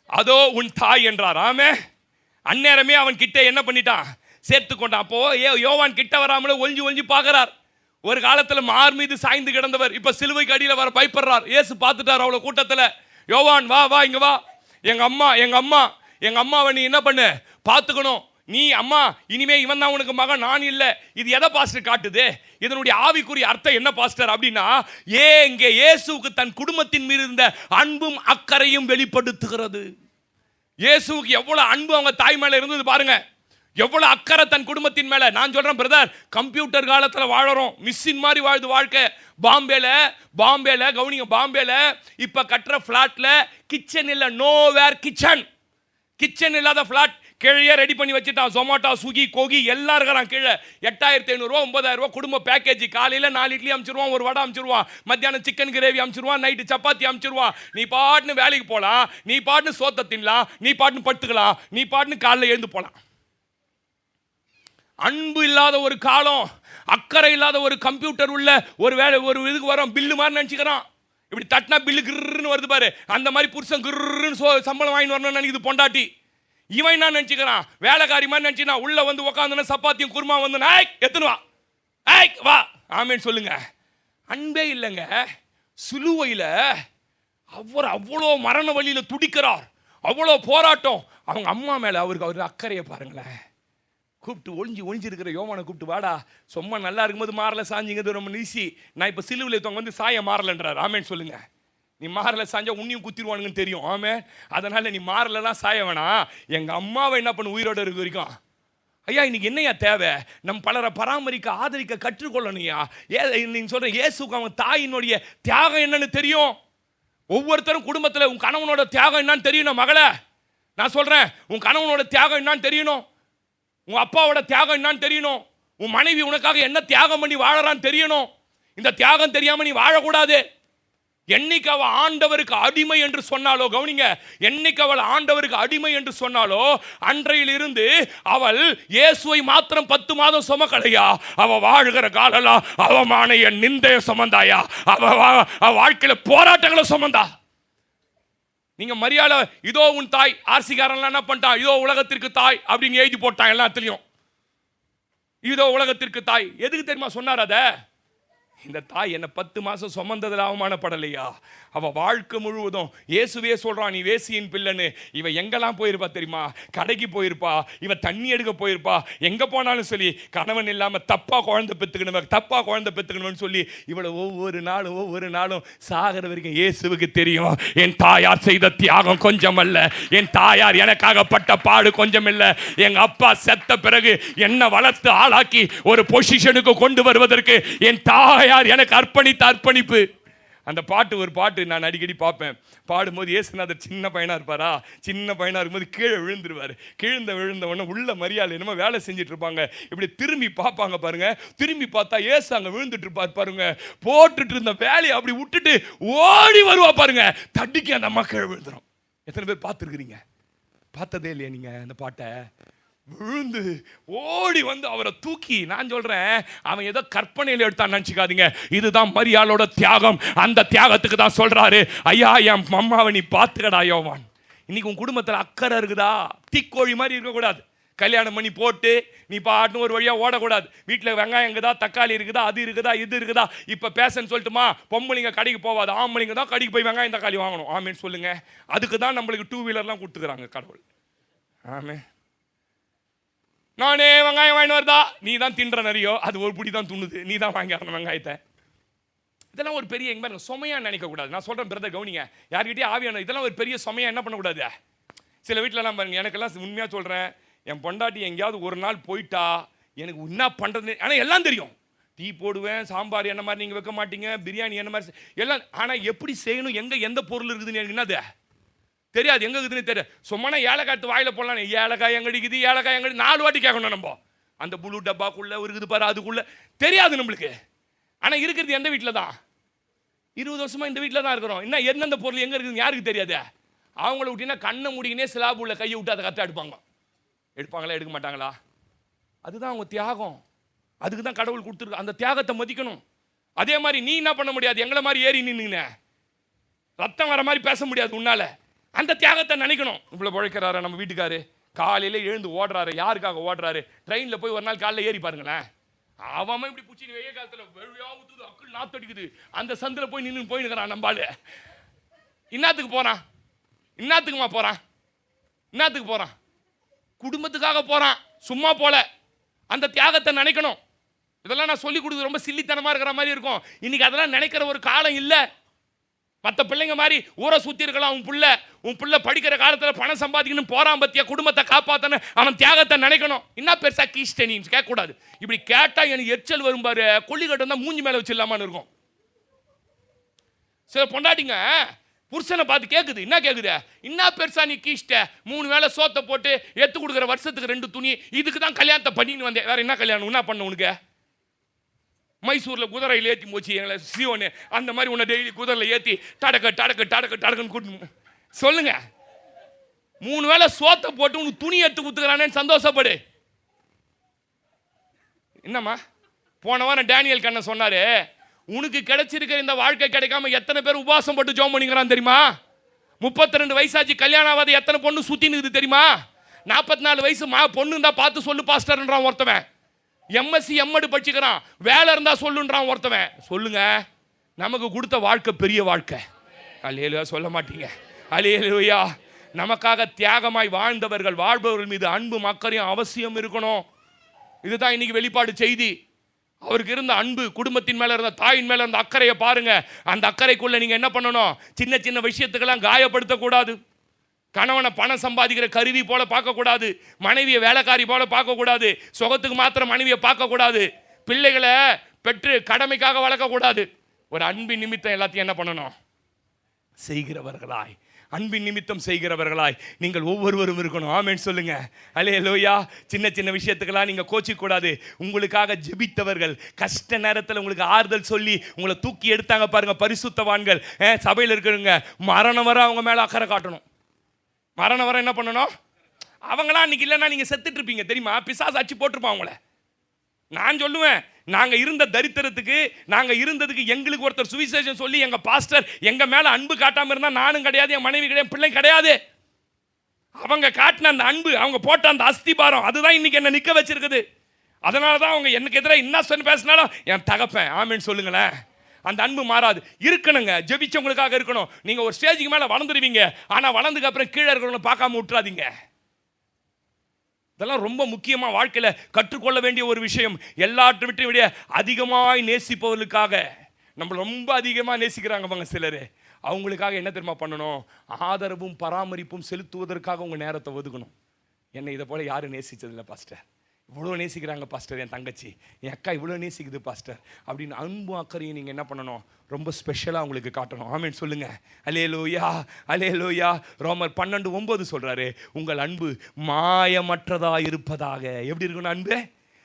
அதோ உன் தாய் என்றார். ஆமே, அந்நேரமே அவன் கிட்ட என்ன பண்ணிட்டான், சேர்த்து கொண்டான். அப்போ யோவான் கிட்ட வராமலே ஒளிஞ்சு ஒளிஞ்சு பார்க்கிறார். ஒரு காலத்துல மார் மீது சாய்ந்து கிடந்தவர் இப்ப சிலுவைக்கு அடியில வர பயப்படுறார். இயேசு பார்த்துட்டார் அவ்வளவு கூட்டத்துல. யோவான் வா வா இங்க வா, எங்க அம்மாவை நீ என்ன பண்ணு, பார்த்துக்கணும். நீ அம்மா இனிமே இவன் தான் உனக்கு மகன், நான் இல்லை. இது எதை பாஸ்டர் காட்டுது? இதனுடைய ஆவிக்குரிய அர்த்தம் என்ன பாஸ்டர் அப்படின்னா, இங்கே இயேசுவுக்கு தன் குடும்பத்தின் மீது இருந்த அன்பும் அக்கறையும் வெளிப்படுத்துகிறது. இயேசுவுக்கு எவ்வளவு அன்பு அவங்க தாய் மேல இருந்தது பாருங்க, எவ்வளவு அக்கறை தன் குடும்பத்தின் மேல. நான் சொல்றேன் பிரதர், கம்ப்யூட்டர் காலத்துல வாழறோம், மிஷின் மாதிரி வாழுது வாழ்க்கை. பாம்பேல கவனிங்க, பாம்பேல இப்ப கட்டுற பிளாட்ல கிச்சன் இல்ல, நோவேர் கிச்சன் இல்லாத பிளாட் கீழே ரெடி பண்ணி வச்சுட்டான். ஜொமேட்டோ, ஸ்விக்கி, கோகி எல்லாம் இருக்கிறான் கீழே. 8500 ரூபா 9000 ரூபா குடும்ப பேக்கேஜ். காலையில் 4 இட்லி அனுப்பிச்சிருவான், ஒரு வடை அனுப்பிச்சிருவான், மத்தியானம் சிக்கன் கிரேவி அனுப்பிச்சிருவான், நைட்டு சப்பாத்தி அனுப்பிச்சிருவான். நீ பாட்டுன்னு வேலைக்கு போகலாம், நீ பாட்டுன்னு சோத்தை தின்னலாம், நீ பாட்டுன்னு படுத்துக்கலாம், நீ பாட்டுன்னு காலையில் எழுந்து போகலாம். அன்பு இல்லாத ஒரு காலம், அக்கறை இல்லாத ஒரு கம்ப்யூட்டர் உள்ள ஒரு வேலை, ஒரு இதுக்கு வரும் பில்லு மாதிரி நினச்சிக்கிறான். இப்படி தட்டினா பில்லு கிருன்னு வருது பாரு, அந்த மாதிரி புருஷன் கிருன்னு சம்பளம் வாங்கிட்டு வரணும்னு நினைக்குது பொண்டாட்டி. இவன் என்ன நினைச்சுக்கிறான், வேலைக்காரி மாதிரி நினைச்சுனா உள்ள வந்து உட்காந்து சப்பாத்தியும் குருமா வந்து எத்தனை வா ஆமேன்னு சொல்லுங்க. அன்பே இல்லைங்க. சிலுவையில் அவர் அவ்வளோ மரண வழியில துடிக்கிறார், அவ்வளோ போராட்டம். அவங்க அம்மா மேல அவருக்கு அக்கறையை பாருங்களேன். கூப்பிட்டு ஒளிஞ்சிருக்கிற யோவானை கூப்பிட்டு, வாடா, சும்மா நல்லா இருக்கும்போது மாறல சாஞ்சிங்கிறது ரொம்ப ஈஸி. நான் இப்போ சிலுவையில் தவங்க வந்து சாய மாறலன்றார். ஆமேன்னு சொல்லுங்க. நீ மாறல சாஞ்சா உன்னையும் குத்திடுவானுங்கன்னு தெரியும். ஆமே, அதனால நீ மாறலாம் சாய வேணாம். எங்க அம்மாவை என்ன பண்ண உயிரோட இருக்க வரைக்கும். ஐயா, இன்னைக்கு என்னையா தேவை? நம் பலரை பராமரிக்க ஆதரிக்க கற்றுக்கொள்ளணும்யா. நீங்க சொல்ற இயேசுக்கு அவன் தாயினுடைய தியாகம் என்னன்னு தெரியும். ஒவ்வொருத்தரும் குடும்பத்தில் உன் கணவனோட தியாகம் என்னன்னு தெரியணும். மகளே, நான் சொல்றேன், உன் கணவனோட தியாகம் என்னன்னு தெரியணும், உன் அப்பாவோட தியாகம் என்னன்னு தெரியணும், உன் மனைவி உனக்காக என்ன தியாகம் பண்ணி வாழறான்னு தெரியணும். இந்த தியாகம் தெரியாம நீ வாழக்கூடாது. என்னைக்கு அவள் ஆண்டவருக்கு அடிமை என்று சொன்னாலோ, கவனிங்க, என்னைக்கு அவள் ஆண்டவருக்கு அடிமை என்று சொன்னாலோ, அன்றையில் இருந்து அவள் இயேசுவை மாத்திரம் 10 மாதம் சுமக்கலையா. அவ வாழ்கிற காலெல்லாம் அவமான நிந்தைய சுமந்தாயா, அவ வாழ்க்கையில போராட்டங்களை சுமந்தா. நீங்க மரியாதை, இதோ உன் தாய். ஆர்சிகாரன்லாம் என்ன பண்ணிட்டான், இதோ உலகத்திற்கு தாய் அப்படின்னு எழுதி போட்டான் எல்லாத்துலயும். இதோ உலகத்திற்கு தாய் எதுக்கு தெரியுமா சொன்னார்? அத இந்த தாய் என்ன 10 மாசம் சுமந்ததில் அவமானப்படலையா? அவ வாழ்க்கை முழுவதும் இயேசுவே சொல்றான், நீ வேசியின் பிள்ளைன்னு. இவ எங்கெல்லாம் போயிருப்பா தெரியுமா? கடைக்கு போயிருப்பா, இவ தண்ணி எடுக்க போயிருப்பா, எங்க போனாலும் சொல்லி கணவன் இல்லாம தப்பா குழந்தை பெத்துக்கணும்னு சொல்லி இவளை ஒவ்வொரு நாளும் சாகிற வரைக்கும் இயேசுவுக்கு தெரியும், என் தாயார் செய்த தியாகம் கொஞ்சம் அல்ல, என் தாயார் எனக்காக பட்ட பாடு கொஞ்சம் இல்லை. எங்க அப்பா செத்த பிறகு என்ன வளர்த்து ஆளாக்கி ஒரு பொசிஷனுக்கு கொண்டு வருவதற்கு என் தாயார் எனக்கு அர்ப்பணித்த அர்ப்பணிப்பு. அந்த ஒரு பாட்டு நான் அடிக்கடி பார்ப்பேன். பாடும்போது இயேசுநாதர் சின்ன பையனா இருப்பாரா, சின்ன பையனா இருக்கும்போது கீழே விழுந்துருவார். விழுந்த உடனே உள்ள மரியாதை என்னமோ வேலை செஞ்சுட்டு இருப்பாங்க. இப்படி திரும்பி பார்ப்பாங்க பாருங்க. திரும்பி பார்த்தா இயேசு அங்க விழுந்துட்டு இருப்பார் பாருங்க. போட்டுட்டு இருந்த வேலையை அப்படி விட்டுட்டு ஓடி வருவா பாருங்க. தட்டிக்கு அந்த அம்மா கீழே விழுந்துரும். எத்தனை பேர் பார்த்துருக்கிறீங்க? பார்த்ததே இல்லையா நீங்க அந்த பாட்டை? விழுந்து ஓடி வந்து அவரை தூக்கி, நான் சொல்றேன், அவன் ஏதோ கற்பனையில் எடுத்தான் நினைச்சுக்காதீங்க. இதுதான் மரியாளோட தியாகம். அந்த தியாகத்துக்கு தான் சொல்றாரு, ஐயா என் அம்மாவை நீ பார்த்துக்கடா யோவான். இன்னைக்கு உன் குடும்பத்தில் அக்கறை இருக்குதா? தீக்கோழி மாதிரி இருக்கக்கூடாது. கல்யாணம் பண்ணி போட்டு நீ பாட்டுன்னு ஒரு வழியாக ஓடக்கூடாது. வீட்டில் வெங்காயம் இருக்குதா, தக்காளி இருக்குதா, அது இருக்குதா, இது இருக்குதா. இப்போ பேசன்னு சொல்லிட்டுமா, பொம்பளைங்க கடைக்கு போவாது, ஆம்பளைங்க தான் கடைக்கு போய் வெங்காயம் தக்காளி வாங்கணும். ஆமேன்னு சொல்லுங்க. அதுக்கு தான் நம்மளுக்கு 2 வீலர்லாம் கொடுத்துக்கிறாங்க கடவுள். ஆமே, நானே வெங்காயம் வாங்கிட்டு வருதா, நீ தான் தின்ற நிறையோ, அது ஒரு புடி தான் துண்ணுது, நீ தான் வாங்கிடணும் வெங்காயத்தை. இதெல்லாம் ஒரு பெரிய எங்க சுமையா நினைக்கக்கூடாது. நான் சொல்றேன் பிரதர், கவனிங்க, யார்கிட்டயும் ஆவியான இதெல்லாம் ஒரு பெரிய சுமையா என்ன பண்ணக்கூடாது. சில வீட்டிலலாம் பாருங்க, எனக்கெல்லாம் உண்மையாக சொல்கிறேன், என் பொண்டாட்டி எங்கேயாவது ஒரு நாள் போயிட்டா எனக்கு என்ன பண்ணுறது, ஆனால் எல்லாம் தெரியும். டீ போடுவேன், சாம்பார் என்ன மாதிரி நீங்கள் வைக்க மாட்டீங்க, பிரியாணி என்ன மாதிரி எல்லாம், ஆனால் எப்படி செய்யணும், எந்த பொருள் இருக்குதுன்னு எனக்கு என்னது தெரியாது, எங்கே இருக்குதுன்னு தெரியாது. சும்மா ஏலக்காய் வாயில் போடலாம், ஏலக்காய் எங்கே இருக்குது, ஏலக்காய் எங்கே 4 வாட்டி கேட்கணும் நம்ம. அந்த புழு டப்பாக்குள்ளே இருக்குது பாரு, அதுக்குள்ளே தெரியாது நம்மளுக்கு. ஆனால் இருக்கிறது எந்த வீட்டில் தான்? 20 வருஷமாக இந்த வீட்டில் தான் இருக்கிறோம். எந்தெந்த பொருள் எங்கே இருக்குதுன்னு யாருக்கு தெரியாது. அவங்கள விட்டீங்கன்னா கண்ணை முடிக்கினே ஸ்லாப் உள்ள கையை விட்டு அதை கரெக்டாக எடுப்பாங்க. எடுப்பாங்களா எடுக்க மாட்டாங்களா? அதுதான் அவங்க தியாகம். அதுக்கு தான் கடவுள் கொடுத்துருக்கு. அந்த தியாகத்தை மதிக்கணும். அதே மாதிரி நீ என்ன பண்ண முடியாது, எங்களை மாதிரி ஏறி நின்னுங்க ரத்தம் வர மாதிரி பேச முடியாது உன்னால. அந்த தியாகத்தை நினைக்கணும். இவ்வளோ உழைக்கிறாரு நம்ம வீட்டுக்காரு, காலையில் எழுந்து ஓடுறாரு. யாருக்காக ஓடுறாரு? ட்ரெயினில் போய் ஒரு நாள் காலையில் ஏறி பாருங்களேன். அவன் இப்படி பிடிச்சி வெய்ய காலத்தில் வெள்ளையா ஊத்துது, அக்குள் நாத்தடிக்குது. அந்த சந்தில் போய் நின்று போயினுக்கிறான். நம்பாளு இன்னாத்துக்கு போகிறான்? இன்னாத்துக்குமா போகிறான்? இன்னாத்துக்கு போகிறான்? குடும்பத்துக்காக போகிறான், சும்மா போல. அந்த தியாகத்தை நினைக்கணும். இதெல்லாம் நான் சொல்லிக் கொடுக்குறது ரொம்ப சில்லித்தனமாக இருக்கிற மாதிரி இருக்கும். இன்னைக்கு அதெல்லாம் நினைக்கிற ஒரு காலம் இல்லை. மற்ற பிள்ளைங்க மாதிரி ஊரை சுற்றி இருக்கலாம். உன் பிள்ளை படிக்கிற காலத்தில் பணம் சம்பாதிக்கணும் போறான் பத்தியா, குடும்பத்தை காப்பாற்றணும், அவன் தியாகத்தை நினைக்கணும். என்ன பெருசா கீஷ்ட நீ கேட்கக்கூடாது. இப்படி கேட்டால் எனக்கு எச்சல் வரும் பாரு. கொல்லிக்கட்டு வந்தால் மூஞ்சி மேலே வச்சிடலாமான்னு இருக்கும். சில பொண்டாட்டிங்க புருஷனை பார்த்து கேட்குது, என்ன கேட்குது, என்ன பெருசா நீ கீஷ்ட, 3 வேளை சோத்தை போட்டு எடுத்து கொடுக்குற, வருஷத்துக்கு 2 துணி, இதுக்கு தான் கல்யாணத்தை பண்ணின்னு வந்தேன், வேற என்ன கல்யாணம் என்ன பண்ண உனக்கு? மைசூரில் குதிரையில் ஏற்றி போச்சு எங்களை சியோன்னு, அந்த மாதிரி உன்னை டெய்லி குதிரையில் ஏற்றி டடக்குன்னு கூட்டு சொல்லுங்க. 3 வேளை சோத்தை போட்டு உனக்கு துணி எடுத்து கொடுத்துக்கிறானேன்னு சந்தோஷப்படு. என்னம்மா போன வாரம் டேனியல் கண்ணன் சொன்னாரு, உனக்கு கிடைச்சிருக்கிற இந்த வாழ்க்கை கிடைக்காம எத்தனை பேர் உபவாசம் போட்டு ஜெபம் பண்ணிக்கிறான் தெரியுமா? 32 வயசாச்சு கல்யாணம் ஆகாத எத்தனை பொண்ணு சுத்தின்னு இருக்குது தெரியுமா? 44 வயசு பொண்ணு இருந்தா பார்த்து சொல்லு பாஸ்டர்ன்றான் ஒருத்தவன். எம்எஸ்சி எம்எட் படிச்சுக்கிறான், வேலை இருந்தா சொல்லுன்றான் ஒருத்தவன். சொல்லுங்க, நமக்கு கொடுத்த வாழ்க்கை பெரிய வாழ்க்கை. அல்லேலூயா சொல்ல மாட்டீங்க? அல்லேலூயா. நமக்காக தியாகமாய் வாழ்ந்தவர்கள், வாழ்பவர்கள் மீது அன்பு மக்களையும் அவசியம் இருக்கணும். இதுதான் இன்னைக்கு வெளிப்பாடு செய்தி. அவருக்கு இருந்த அன்பு, குடும்பத்தின் மேல இருந்த, தாயின் மேல இருந்த அக்கறையை பாருங்க. அந்த அக்கறைக்குள்ள நீங்க என்ன பண்ணணும்? சின்ன சின்ன விஷயத்துக்கெல்லாம் காயப்படுத்தக்கூடாது. கணவனை பணம் சம்பாதிக்கிற கருவி போல பார்க்கக்கூடாது. மனைவியை வேலைக்காரி போல பார்க்கக்கூடாது. சுகத்துக்கு மாத்திரம் மனைவியை பார்க்கக்கூடாது. பிள்ளைகளை பெற்று கடமைக்காக வளர்க்கக்கூடாது. ஒரு அன்பின் நிமித்தம் எல்லாத்தையும் என்ன பண்ணணும்? செய்கிறவர்களாய், அன்பின் நிமித்தம் செய்கிறவர்களாய் நீங்கள் ஒவ்வொருவரும் இருக்கணும். ஆமென் சொல்லுங்க. அல்லேலூயா. சின்ன சின்ன விஷயத்துக்கெல்லாம் நீங்கள் கோச்சிக்கூடாது. உங்களுக்காக ஜெபித்தவர்கள், கஷ்ட நேரத்தில் உங்களுக்கு ஆறுதல் சொல்லி உங்களை தூக்கி எடுத்தாங்க பாருங்க, பரிசுத்தவான்கள். சபையில் இருக்கிறவங்க மரணம் வர அவங்க மேலே அக்கறை காட்டணும். மரணம் வர என்ன பண்ணணும்? அவங்களாம் அன்னைக்கு இல்லைன்னா நீங்கள் செத்துட்டு இருப்பீங்க தெரியுமா? பிசாசு அச்சு போட்டிருப்பான் அவங்கள. நான் சொல்லுவேன், நாங்கள் இருந்த தரித்திரத்துக்கு, நாங்கள் இருந்ததுக்கு எங்களுக்கு ஒருத்தர் சுவிசேஷம் சொல்லி எங்கள் பாஸ்டர் எங்கள் மேலே அன்பு காட்டாமல் இருந்தால் நானும் கிடையாது, என் மனைவி கிடையாது, பிள்ளை கிடையாது. அவங்க காட்டின அந்த அன்பு, அவங்க போட்ட அந்த அஸ்திபாரம், அதுதான் இன்னைக்கு என்னை நிற்க வச்சிருக்குது. அதனால தான் அவங்க எனக்கு எதிராக என்ன சொல்லி பேசினாலும் என் தகப்பேன் ஆமேன்னு சொல்லுங்களேன். அந்த அன்பு மாறாது. இருக்கணுங்க, ஜெபிச்சவங்களுக்காக இருக்கணும். நீங்கள் ஒரு ஸ்டேஜுக்கு மேலே வளர்ந்துருவீங்க, ஆனால் வளர்ந்ததுக்கு அப்புறம் கீழே இருக்கிறவங்களை பார்க்காம விட்டுறாதீங்க. இதெல்லாம் ரொம்ப முக்கியமாக வாழ்க்கையில் கற்றுக்கொள்ள வேண்டிய ஒரு விஷயம். எல்லாற்றை விட அதிகமாய் நேசிப்பவர்களுக்காக, நம்ம ரொம்ப அதிகமாக நேசிக்கிறாங்க பாங்க சிலர், அவங்களுக்காக என்ன தெரியுமா பண்ணணும்? ஆதரவும் பராமரிப்பும் செலுத்துவதற்காக உங்கள் நேரத்தை ஒதுக்கணும். என்னை இதை போல் யாரும் நேசித்ததில்லை பாஸ்டர், இவ்வளோ நேசிக்கிறாங்க பாஸ்டர், என் தங்கச்சி, என் அக்கா இவ்வளோ நேசிக்குது பாஸ்டர் அப்படின்னு அன்பு அக்கறையும் நீங்கள் என்ன பண்ணணும்? ரொம்ப ஸ்பெஷலாக அவங்களுக்கு காட்டணும். ஆமென் சொல்லுங்க. அல்லேலூயா, அல்லேலூயா. ரோமர் 12:9 சொல்கிறாரு, உங்கள் அன்பு மாயமற்றதாக இருப்பதாக. எப்படி இருக்கணும் அன்பு?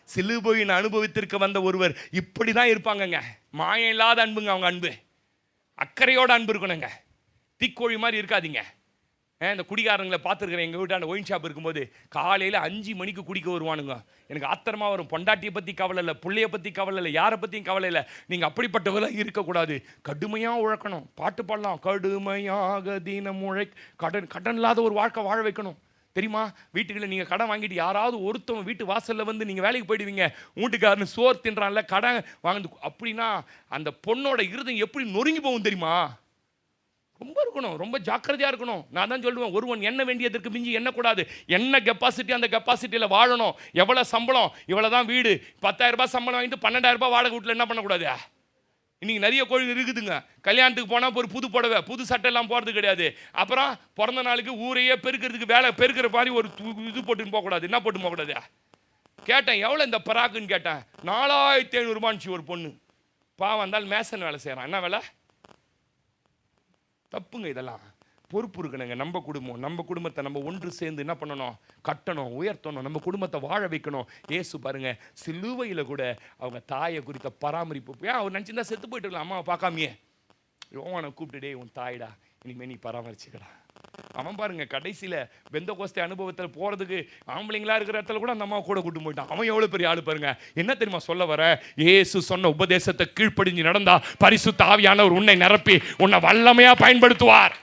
சிலுவையின் அனுபவத்திற்கு வந்த ஒருவர் இப்படி தான் இருப்பாங்கங்க. மாயம் இல்லாத அன்புங்க அவங்க அன்பு. அக்கறையோட அன்பு இருக்கணுங்க. தீக்கோழி மாதிரி இருக்காதீங்க. இந்த குடிகாரங்களை பார்த்துருக்குறேன். எங்கள் வீட்டாண்ட ஒயின் ஷாப் இருக்கும்போது காலையில் 5 மணிக்கு குடிக்க வருவானுங்க. எனக்கு ஆத்திரமாக வரும். பொண்டாட்டியை பற்றி கவலை இல்லை, பிள்ளையை பற்றி கவலை இல்லை, யாரை பற்றியும் கவலை இல்லை. நீங்கள் அப்படிப்பட்டவர்களாக இருக்கக்கூடாது. கடுமையாக உழைக்கணும். பாட்டு பாடலாம், கடுமையாக தினம் கடன் இல்லாத ஒரு வாழ்க்கை வாழ வைக்கணும். தெரியுமா? வீட்டுக்குள்ள நீங்கள் கடன் வாங்கிட்டு யாராவது ஒருத்தவங்க வீட்டு வாசலில் வந்து நீங்கள் வேலைக்கு போயிடுவீங்க, வீட்டுக்காரனு சோறு தின்றான்ல, கடன் வாங்க அப்படின்னா அந்த பொண்ணோட இருதயம் எப்படி நொறுங்கி போகும் தெரியுமா? ரொம்ப இருக்கணும், ரொம்ப ஜாக்கிரதையாக இருக்கணும். நான் தான் சொல்லுவேன், ஒருவன் எண்ண வேண்டியதற்கு மிஞ்சி எண்ணக்கூடாது. என்ன கெப்பாசிட்டி அந்த கெப்பாசிட்டியில் வாழணும். எவ்வளோ சம்பளம், இவ்வளோ தான் வீடு, 10,000 ரூபாய் சம்பளம் வாங்கிட்டு 12,000 ரூபாய் வாடகை வீட்டில் என்ன பண்ணக்கூடாது? இன்றைக்கி நிறைய கோயில் இருக்குதுங்க. கல்யாணத்துக்கு போனால் ஒரு புது புடவை, புது சட்டை எல்லாம் போகிறது கிடையாது. அப்புறம் பிறந்த நாளுக்கு ஊரையே பெருக்கிறதுக்கு வேலை பெருக்கிற மாதிரி ஒரு இது போட்டுன்னு போகக்கூடாது. என்ன போட்டு போகக்கூடாது? கேட்டேன், எவ்வளோ இந்த பராக்குன்னு கேட்டேன். 4,500 ரூபான்னு ஒரு பொண்ணு. பாவம் வந்தால் மேசன் வேலை செய்கிறான். என்ன வேலை? தப்புங்க. இதெல்லாம் பொறுப்பு இருக்கணுங்க. நம்ம குடும்பத்தை நம்ம ஒன்று சேர்ந்து என்ன பண்ணணும்? கட்டணும், உயர்த்தணும், நம்ம குடும்பத்தை வாழ வைக்கணும். ஏசு பாருங்க, சிலுவையில் கூட அவங்க தாயை குறித்த பராமரிப்பு, அவர் நினச்சிருந்தா செத்து போயிட்டு இருக்கலாம் அம்மாவை பார்க்காமையே. யோவானை கூப்பிட்டுடே, உன் தாயிடா, இனிமேல் நீ பராமரிச்சுக்கடா, அவன் பாருங்க கடைசியில் வெந்த கோஸ்தை அனுபவத்தில் போகிறதுக்கு ஆம்பளைங்களா இருக்கிற இடத்துல கூட அந்த அம்மா கூட கூட்டு போயிட்டான். அவன் எவ்வளோ பெரிய ஆளு பாருங்க. என்ன தெரியுமா சொல்ல வர, இயேசு சொன்ன உபதேசத்தை கீழ்ப்படிஞ்சு நடந்தா பரிசுத்த ஆவியானவர் உன்னை நிரப்பி உன்னை வல்லமையா பயன்படுத்துவார்.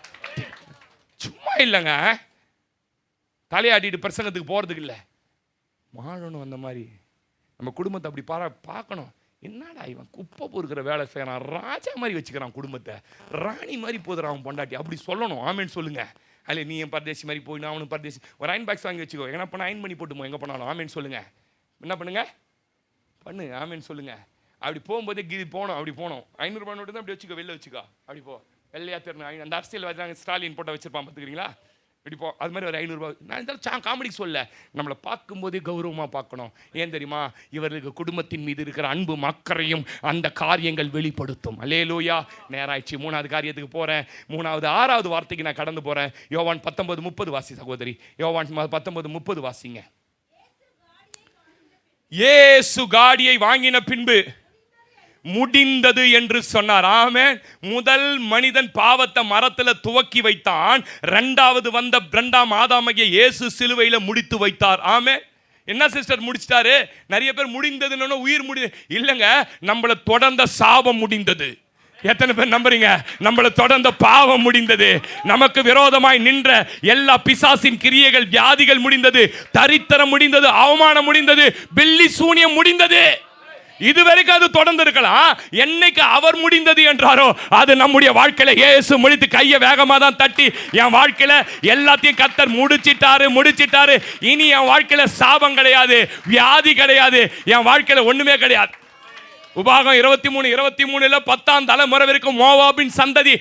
சும்மா இல்லைங்க, தலையாட்டிட்டு பிரசங்கத்துக்கு போகிறதுக்கு இல்லை, வாழணும். அந்த மாதிரி நம்ம குடும்பத்தை அப்படி பார்க்கணும். என்னடா இவன் குப்பை பொறுக்கிற வேலை செய்யறான், ராஜா மாதிரி வச்சுக்கிறான் குடும்பத்தை, ராணி மாதிரி போதுறான் அவன் பொண்டாட்டி, அப்படி சொல்லணும். ஆமேன்னு சொல்லுங்க. அல்ல நீ என் பரதேசி மாதிரி போயிடும், அவனுக்கு பரதேசி ஒரு அயன் பாக்ஸ் வாங்கி வச்சுக்கோ, எங்கன்னா பண்ண அயன் பண்ணி போட்டுமோ எங்கே போனாலும். ஆமேன்னு சொல்லுங்க. என்ன பண்ணுங்க பண்ணு, ஆமேன்னு சொல்லுங்க. அப்படி போகும்போதே போனோம், அப்படி போனோம். 500 ரூபாய் நோட்டு தான் அப்படி வச்சுக்கோ, வெளில வச்சுக்கோ, அப்படி போ. வெள்ளையா தெரியும் அந்த அரசியல் வச்சாங்க, ஸ்டாலின் போட்ட வச்சிருப்பான் பார்த்துக்கிறீங்களா, இப்படி போ. அது மாதிரி ஒரு 500 ரூபாய். நான் இருந்தாலும் காமெடிக்கு சொல்ல, நம்மளை பார்க்கும்போதே கௌரவமாக பார்க்கணும். ஏன் தெரியுமா, இவர்களுக்கு குடும்பத்தின் மீது இருக்கிற அன்பு மக்களையும் அந்த காரியங்கள் வெளிப்படுத்தும். அல்லேலூயா. நேராயிடுச்சு, 3வது காரியத்துக்கு போகிறேன். 6வது வார்த்தைக்கு நான் கடந்து போகிறேன். யோவான் 19:30 வாசி சகோதரி. யோவான் 19:30 வாசிங்க. இயேசு காடியை வாங்கின பின்பு முடிந்தது என்று சொன்னார். ஆமென். முதல் மனிதன் பாவத்தை மரத்துல துவக்கி வைத்தான், 2வது வந்த 2ஆம் ஆதாமாகிய இயேசு சிலுவையில முடித்து வைத்தார். ஆமென். என்ன சிஸ்டர் முடிச்சிட்டாரு? நிறைய பேர் முடிந்ததுன்னு உயிர் இல்லைங்க, நம்மளை தொடர்ந்த சாபம் முடிந்தது. எத்தனை பேர் நம்புறீங்க? நம்மளை தொடர்ந்த பாவம் முடிந்தது, நமக்கு விரோதமாய் நின்ற எல்லா பிசாசின் கிரியைகள் வியாதிகள் முடிந்தது, தரித்திரம் முடிந்தது, அவமானம் முடிந்தது, பில்லி சூனியம் முடிந்தது. இதுவரைக்கும் அது தொடர்ந்து இருக்கலாம். என்னைக்கு அவர் முடிந்தது என்றாரோ அது நம்முடைய வாழ்க்கையில இயேசு முடித்து கையை வேகமா தான் தட்டி, என் வாழ்க்கையில எல்லாத்தையும் கர்த்தர் முடிச்சிட்டாரு. இனி என் வாழ்க்கையில சாபம் கிடையாது, வியாதி கிடையாது, என் வாழ்க்கையில ஒண்ணுமே கிடையாது. உபாகம் 23:23 10ஆம் தலைமுறை வரைக்கும் மோவாபின் சந்ததி